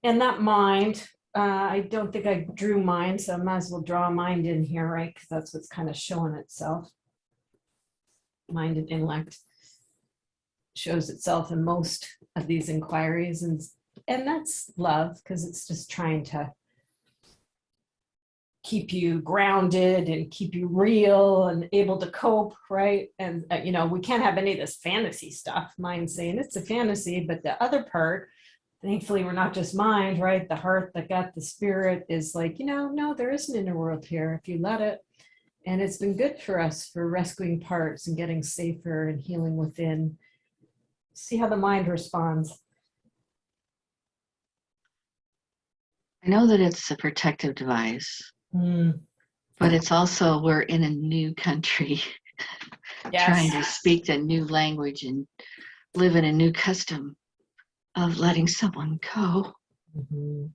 S1: And that mind, I don't think I drew mind, so I might as well draw a mind in here, right? Because that's what's kind of showing itself. Mind and intellect shows itself in most of these inquiries, and that's love, because it's just trying to keep you grounded and keep you real and able to cope, right? And you know, we can't have any of this fantasy stuff. Mind saying it's a fantasy, but the other part, thankfully, we're not just mind, right? The heart, the gut, the spirit is like, you know, no, there is an inner world here if you let it. And it's been good for us for rescuing parts and getting safer and healing within. See how the mind responds.
S3: I know that it's a protective device, but it's also, we're in a new country, trying to speak a new language and live in a new custom of letting someone go.
S1: Mhm.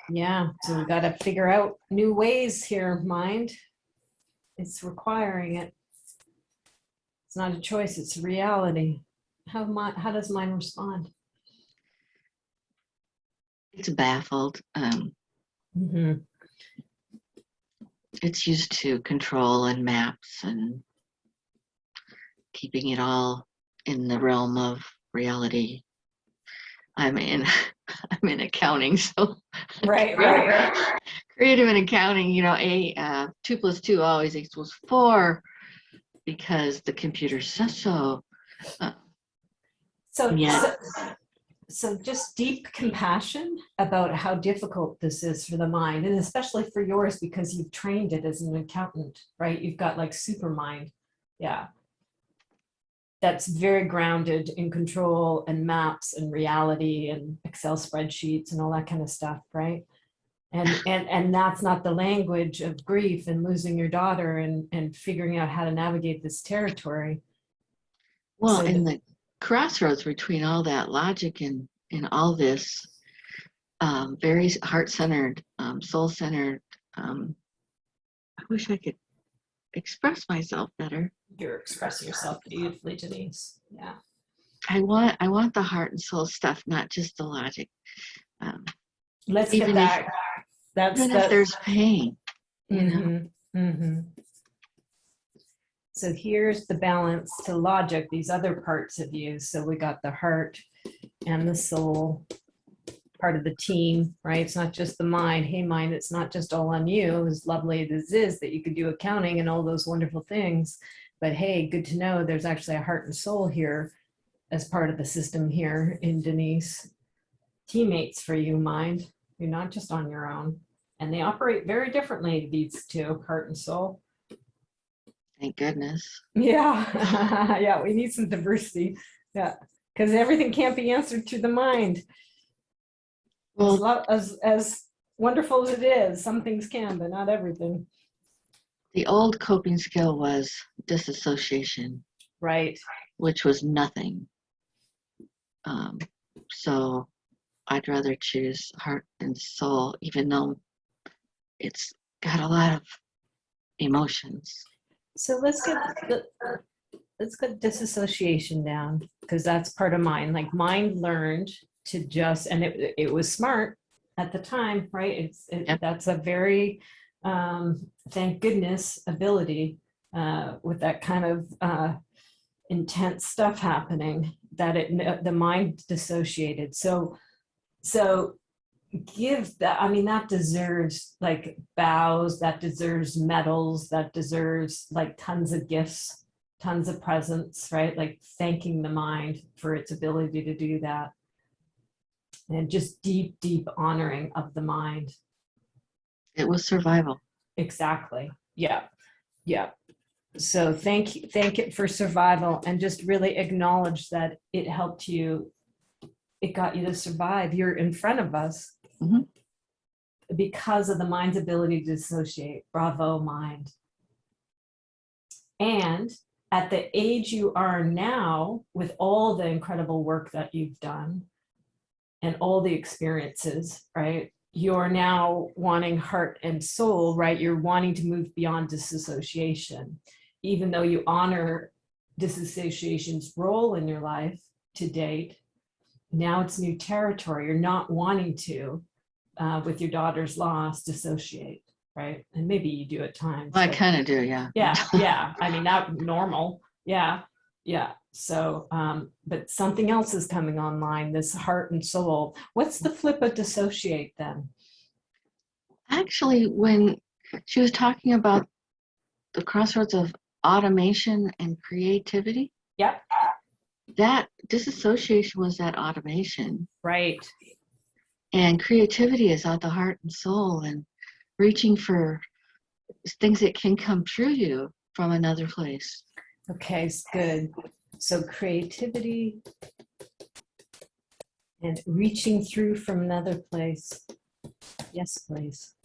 S1: Yeah, so we got to figure out new ways here, mind. It's requiring it. It's not a choice, it's a reality. How does mind respond?
S3: It's baffled.
S1: Mhm.
S3: It's used to control and maps and keeping it all in the realm of reality. I'm in I'm in accounting, so
S1: Right.
S3: creative in accounting, you know, 2 + 2 always equals 4 because the computer says so.
S1: So,
S3: Yeah.
S1: so just deep compassion about how difficult this is for the mind, and especially for yours because you've trained it as an accountant, right? You've got like super mind. Yeah. That's very grounded in control and maps and reality and Excel spreadsheets and all that kind of stuff, right? And that's not the language of grief and losing your daughter and figuring out how to navigate this territory.
S3: Well,
S1: So
S3: in the crossroads between all that logic and all this, very heart-centered, soul-centered. I wish I could express myself better.
S1: you're expressing yourself beautifully, Denise. Yeah.
S3: I want the heart and soul stuff, not just the logic.
S1: Let's
S3: Even
S1: get that. That's
S3: Even if there's pain, you know.
S1: Mm-hmm, mm-hmm. So here's the balance to logic, these other parts of you. So we got the heart and the soul, part of the team, right? It's not just the mind. Hey, mind, it's not just all on you, as lovely as it is that you could do accounting and all those wonderful things. But hey, good to know there's actually a heart and soul here as part of the system here in Denise. Teammates for you, mind. You're not just on your own. And they operate very differently, these two, heart and soul.
S3: Thank goodness.
S1: Yeah, yeah, we need some diversity. Yeah, because everything can't be answered to the mind.
S3: Well,
S1: As wonderful as it is, some things can, but not everything.
S3: the old coping skill was disassociation,
S1: Right.
S3: which was nothing. So I'd rather choose heart and soul, even though it's got a lot of emotions.
S1: So let's get disassociation down, because that's part of mind. Like mind learned to just, and it was smart at the time, right?
S3: Yep.
S1: That's a very thank goodness ability with that kind of intense stuff happening, that the mind dissociated. So give that, I mean, that deserves like bows, that deserves medals, that deserves like tons of gifts, tons of presents, right? Like thanking the mind for its ability to do that. And just deep, deep honoring of the mind.
S3: It was survival.
S1: Exactly. Yeah. Yeah. So thank it for survival, and just really acknowledge that it helped you. It got you to survive. You're in front of us
S3: Mhm.
S1: because of the mind's ability to dissociate. Bravo, mind. And at the age you are now, with all the incredible work that you've done and all the experiences, right? You're now wanting heart and soul, right? You're wanting to move beyond disassociation, even though you honor disassociation's role in your life to date. Now it's new territory. You're not wanting to, with your daughter's loss, dissociate, right? And maybe you do at times.
S3: Well, I
S1: but-
S3: kind of do, yeah.
S1: yeah. I mean, that normal. Yeah. So, but something else is coming online, this heart and soul. What's the flip of dissociate then?
S3: Actually, when she was talking about the crossroads of automation and creativity,
S1: Yep.
S3: that disassociation was that automation,
S1: Right.
S3: and creativity is out the heart and soul, and reaching for things that can come through you from another place.
S1: Okay, good. So creativity and reaching through from another place. Yes, please.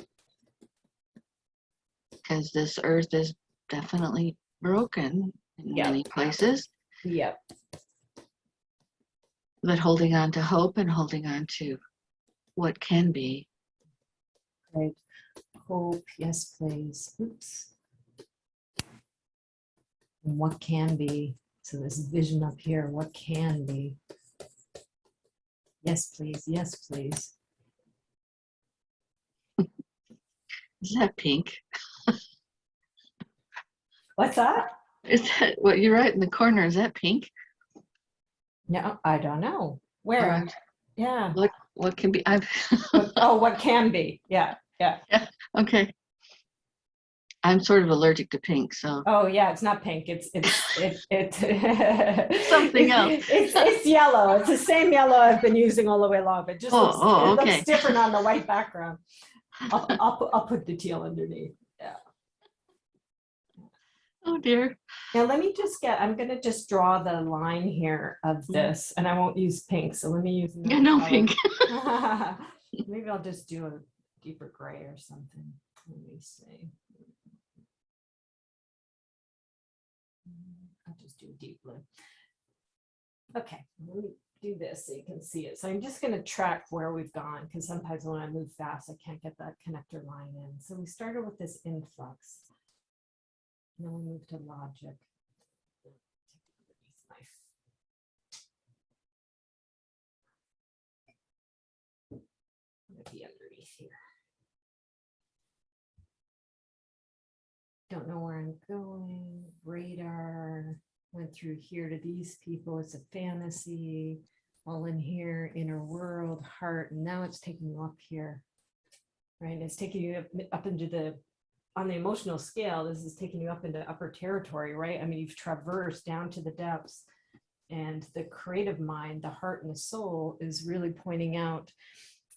S3: Because this earth is definitely broken in
S1: Yeah.
S3: many places,
S1: Yep.
S3: but holding on to hope and holding on to what can be.
S1: Great. Hope. Yes, please. Oops. And what can be. So this vision up here, what can be. Yes, please. Yes, please.
S3: Is that pink?
S1: What's that?
S3: Is that what you're right in the corner? Is that pink?
S1: No, I don't know. Where?
S3: Alright.
S1: Yeah.
S3: What can be? I've
S1: Oh, what can be. Yeah.
S3: okay. I'm sort of allergic to pink, so
S1: Oh, yeah. It's not pink. It's
S3: Something else.
S1: It's yellow. It's the same yellow I've been using all the way along. It just
S3: Oh,
S1: looks,
S3: oh,
S1: it
S3: okay.
S1: looks different on the white background. I'll put the teal underneath. Yeah.
S3: Oh dear.
S1: Now let me just I'm gonna just draw the line here of this, and I won't use pink. So let me use
S3: Yeah,
S1: another
S3: no
S1: color.
S3: pink.
S1: Maybe I'll just do a deeper gray or something. Let me see. I'll just do a deep blue. Okay, let me do this so you can see it. So I'm just going to track where we've gone, because sometimes when I move fast, I can't get that connector line in. So we started with this influx. Then we moved to logic. Be underneath here. Don't know where I'm going. Radar went through here to these people. It's a fantasy. All in here, inner world, heart, and now it's taking you up here, right? It's taking you up into on the emotional scale. This is taking you up into upper territory, right? I mean, you've traversed down to the depths, and the creative mind, the heart and the soul, is really pointing out.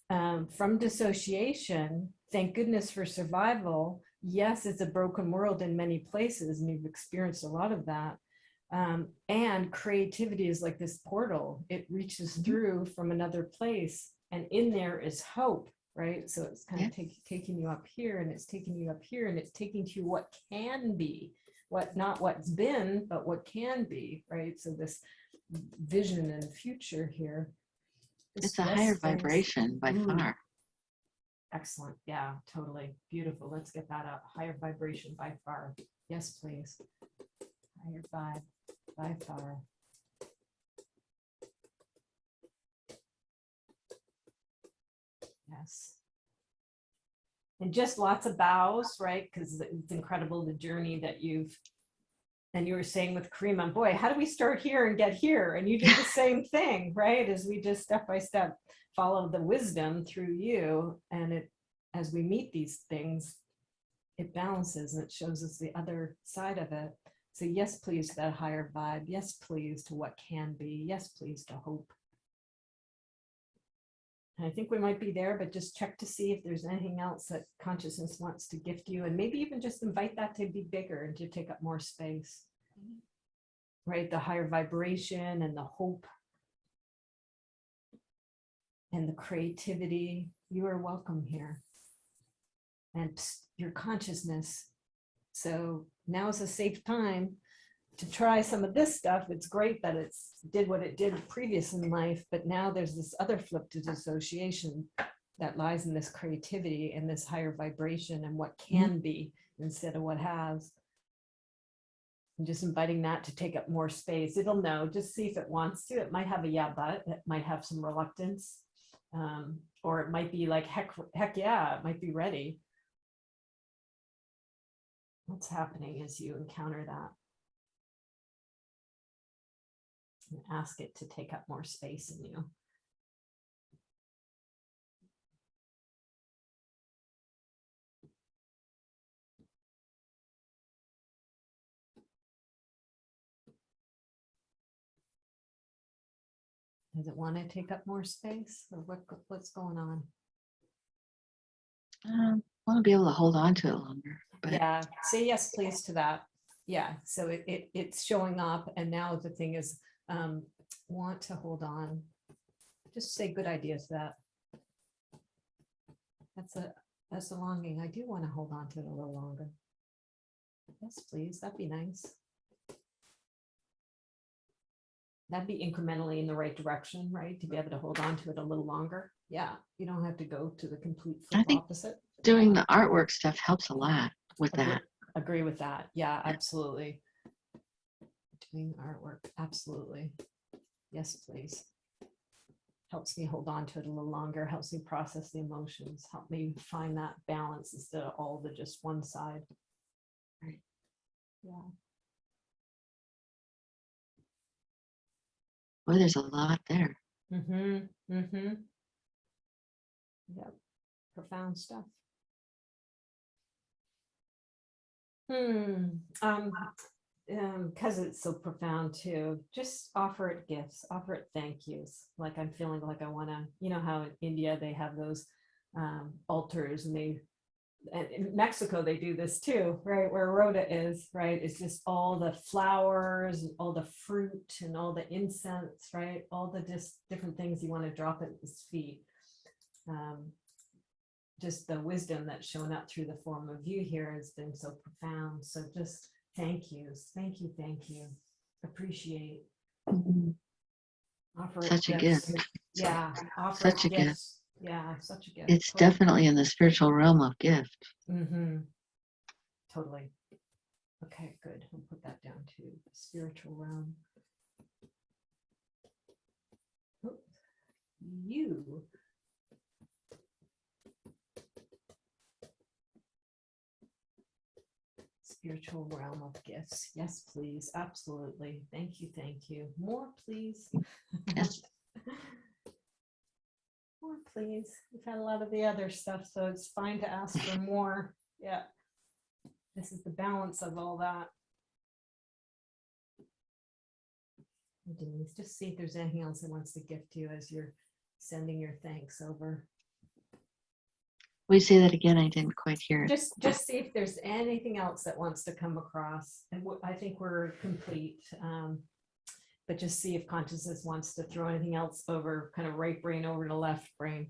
S1: From dissociation, thank goodness for survival. Yes, it's a broken world in many places, and you've experienced a lot of that. And creativity is like this portal. It reaches through from another place, and in there is hope, right? So it's kind of taking you up here, and it's taking you up here, and it's taking to what can be, not what's been, but what can be, right? So this vision and future here.
S3: It's a higher vibration by far.
S1: Excellent. Yeah, totally. Beautiful. Let's get that up. Higher vibration by far. Yes, please. Higher vibe by far. Yes. And just lots of bows, right? Because it's incredible the journey that and you were saying with Karima, boy, how do we start here and get here? And you did the same thing, right? As we just step by step follow the wisdom through you. And as we meet these things, it balances and it shows us the other side of it. So yes, please, to that higher vibe. Yes, please, to what can be. Yes, please, to hope. I think we might be there, but just check to see if there's anything else that consciousness wants to gift you, and maybe even just invite that to be bigger and to take up more space. Right? The higher vibration and the hope and the creativity. You are welcome here. And your consciousness. So now is a safe time to try some of this stuff. It's great that it's did what it did previous in life, but now there's this other flip to dissociation that lies in this creativity and this higher vibration and what can be instead of what has. And just inviting that to take up more space. It'll know, just see if it wants to. It might have a yeah, but it might have some reluctance. Or it might be like, heck yeah, it might be ready. What's happening as you encounter that? And ask it to take up more space in you. Does it want to take up more space, or what's going on?
S3: I want to be able to hold on to it longer. But
S1: Yeah, say yes, please to that. Yeah, so it's showing up, and now the thing is, want to hold on. Just say good idea to that. That's a longing. I do want to hold on to it a little longer. Yes, please. That'd be nice. That'd be incrementally in the right direction, right? To be able to hold on to it a little longer. Yeah, you don't have to go to the complete flip
S3: think
S1: opposite.
S3: doing the artwork stuff helps a lot with that.
S1: Agree with that. Yeah, absolutely. Doing artwork, absolutely. Yes, please. Helps me hold on to it a little longer, helps me process the emotions, help me find that balance instead of all the just one side.
S3: Right.
S1: Yeah.
S3: Boy, there's a lot there.
S1: Yep. Profound stuff. Because it's so profound too, just offer it gifts, offer it thank yous. Like I'm feeling like I want to, you know how in India they have those altars, and in Mexico they do this too, right? Where Rhoda is, right? It's just all the flowers and all the fruit and all the incense, right? All the just different things you want to drop at his feet. Just the wisdom that's shown up through the form of you here has been so profound. So just thank yous. Thank you. Thank you. Appreciate. Offer
S3: Such a
S1: gifts.
S3: gift.
S1: Yeah. Offer
S3: Such a gift.
S1: gifts. Yeah. Such a gift.
S3: It's
S1: Totally.
S3: definitely in the spiritual realm of gift.
S1: Totally. Okay, good. I'll put that down to the spiritual realm. Oh, you. Spiritual realm of gifts. Yes, please. Absolutely. Thank you. Thank you. More, please.
S3: Yes.
S1: More, please. We've had a lot of the other stuff, so it's fine to ask for more. Yeah. This is the balance of all that. Denise, just see if there's anything else that wants to gift you as you're sending your thanks over.
S3: We say that again. I didn't quite hear it.
S1: Just see if there's anything else that wants to come across. And I think we're complete. But just see if consciousness wants to throw anything else over, kind of right brain over to left brain.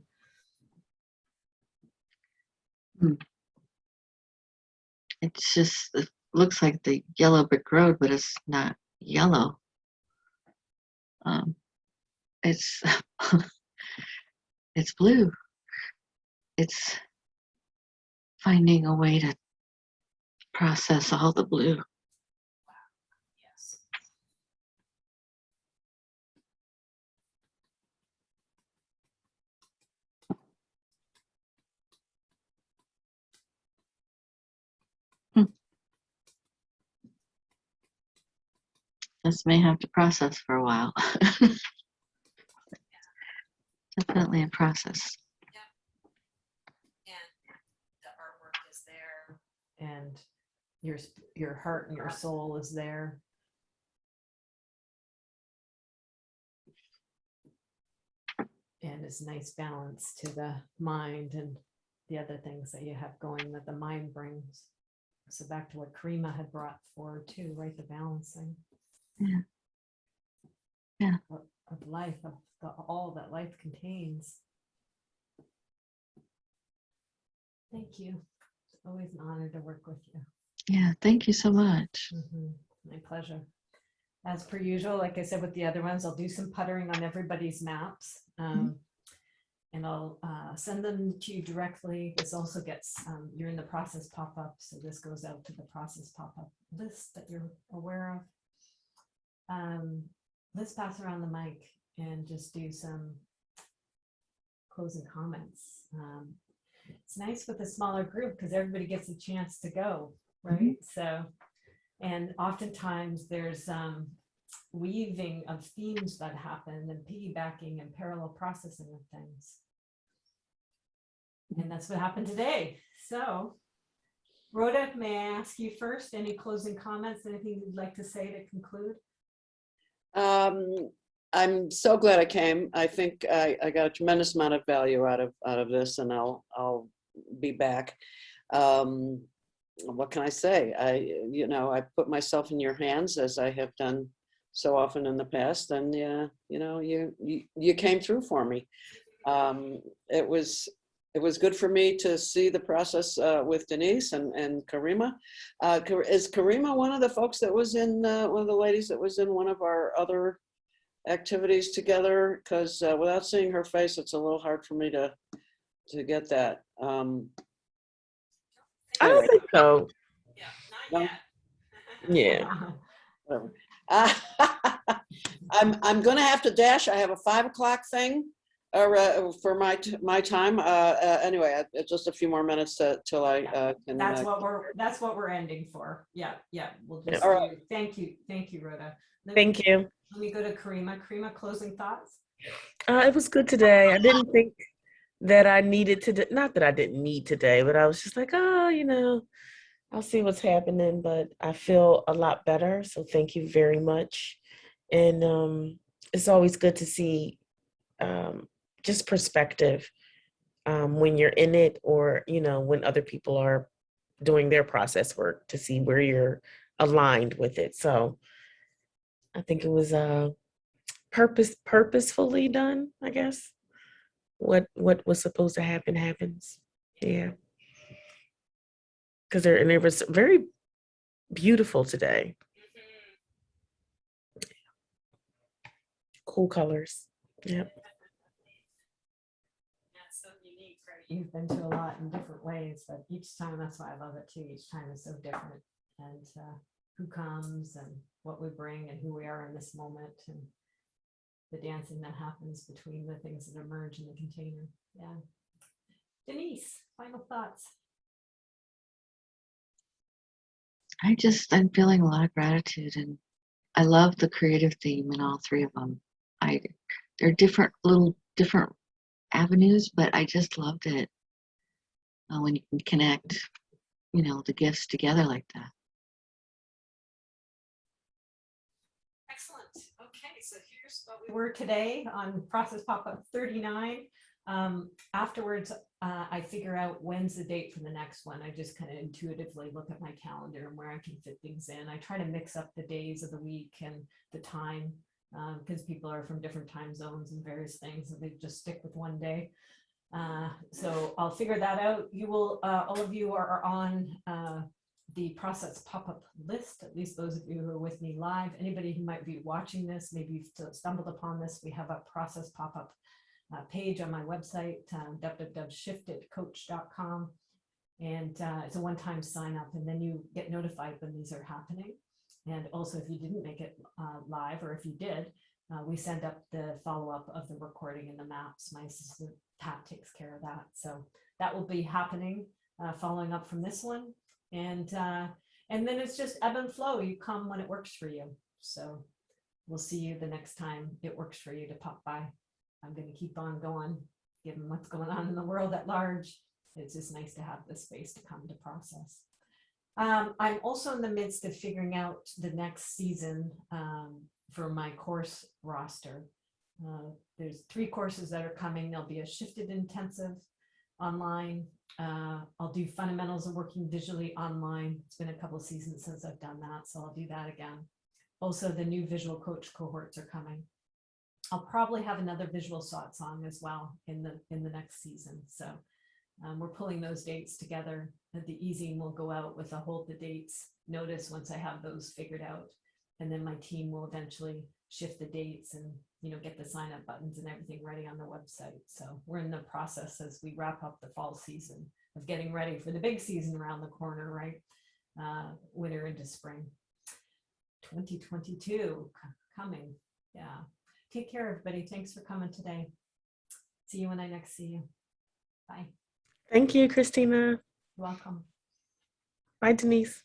S3: It's just, it looks like the yellow brick road, but it's not yellow. It's it's blue. It's finding a way to process all the blue.
S1: Yes.
S3: This may have to process for a while. Definitely a process.
S1: Yeah. And the artwork is there. And your heart and your soul is there. and it's a nice balance to the mind and the other things that you have going that the mind brings. So back to what Karima had brought forward too, right? The balancing.
S3: Yeah. Yeah.
S1: Of life, of all that life contains. Thank you. It's always an honor to work with you.
S3: Yeah, thank you so much.
S1: My pleasure. As per usual, like I said with the other ones, I'll do some puttering on everybody's maps. And I'll send them to you directly. This also gets, you're in the process pop-up, so this goes out to the process pop-up list that you're aware of. Let's pass around the mic and just do some closing comments. It's nice with a smaller group because everybody gets a chance to go, right? So, and oftentimes there's weaving of themes that happen and piggybacking and parallel processing of things. And that's what happened today. So, Rhoda, may I ask you first, any closing comments, anything you'd like to say to conclude?
S2: I'm so glad I came. I think I got a tremendous amount of value out of this, and I'll be back. What can I say? I put myself in your hands as I have done so often in the past, and you came through for me. It was good for me to see the process with Denise and Karima. Is Karima one of the folks that was in, one of the ladies that was in one of our other activities together? Because without seeing her face, it's a little hard for me to get that.
S4: I don't think so.
S1: Yeah, not
S4: Yeah.
S2: Whatever. I'm going to have to dash. I have a 5 o'clock thing for my time. Anyway, just a few more minutes till I can.
S1: That's what we're ending for. Yeah. We'll just
S2: All right.
S1: Thank you, Rhoda.
S4: Thank you.
S1: Let me go to Karima. Karima, closing thoughts.
S4: It was good today. I didn't think that I needed to, not that I didn't need today, but I was just like, I'll see what's happening, but I feel a lot better. So thank you very much. And it's always good to see just perspective when you're in it, or, when other people are doing their process work, to see where you're aligned with it. So I think it was purposefully done, I guess. What was supposed to happen happens. Yeah. Because it was very beautiful today. Cool colors. Yep.
S1: That's so unique, right? You've been to a lot in different ways, but each time, that's why I love it too. Each time is so different, and who comes and what we bring and who we are in this moment, and the dancing that happens between the things that emerge in the container. Yeah. Denise, final thoughts.
S3: I'm feeling a lot of gratitude, and I love the creative theme in all three of them. They're different avenues, but I just loved it when you can connect, the gifts together like that.
S1: Excellent. Okay, so here's what we were today on Process Popup 39. Afterwards, I figure out when's the date for the next one. I just kind of intuitively look at my calendar and where I can fit things in. I try to mix up the days of the week and the time, because people are from different time zones and various things, and they just stick with one day. So I'll figure that out. You will, all of you are on the Process Popup list, at least those of you who are with me live. Anybody who might be watching this, maybe you've stumbled upon this, we have a Process Popup page on my website, www.shiftedcoach.com, and it's a one-time sign up, and then you get notified when these are happening. And also, if you didn't make it live, or if you did, we send up the follow-up of the recording and the maps. My assistant Pat takes care of that, so that will be happening following up from this one. And then it's just ebb and flow. You come when it works for you. So we'll see you the next time it works for you to pop by. I'm going to keep on going, given what's going on in the world at large. It's just nice to have this space to come to process. I'm also in the midst of figuring out the next season for my course roster. There's 3 courses that are coming. There'll be a shifted intensive online. I'll do fundamentals of working visually online. It's been a couple of seasons since I've done that, so I'll do that again. Also, the new visual coach cohorts are coming. I'll probably have another visual satsang as well in the next season. So we're pulling those dates together. The easing will go out with a hold the dates notice once I have those figured out. And then my team will eventually shift the dates and, you know, get the sign up buttons and everything ready on the website. So we're in the process as we wrap up the fall season of getting ready for the big season around the corner, right? Winter into spring. 2022 coming. Yeah. Take care, everybody. Thanks for coming today. See you when I next see you. Bye.
S4: Thank you, Christina.
S1: You're welcome.
S4: Bye, Denise.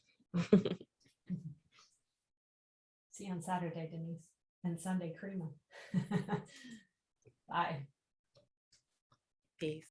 S1: See you on Saturday, Denise, and Sunday, Karima. Bye.
S4: Peace.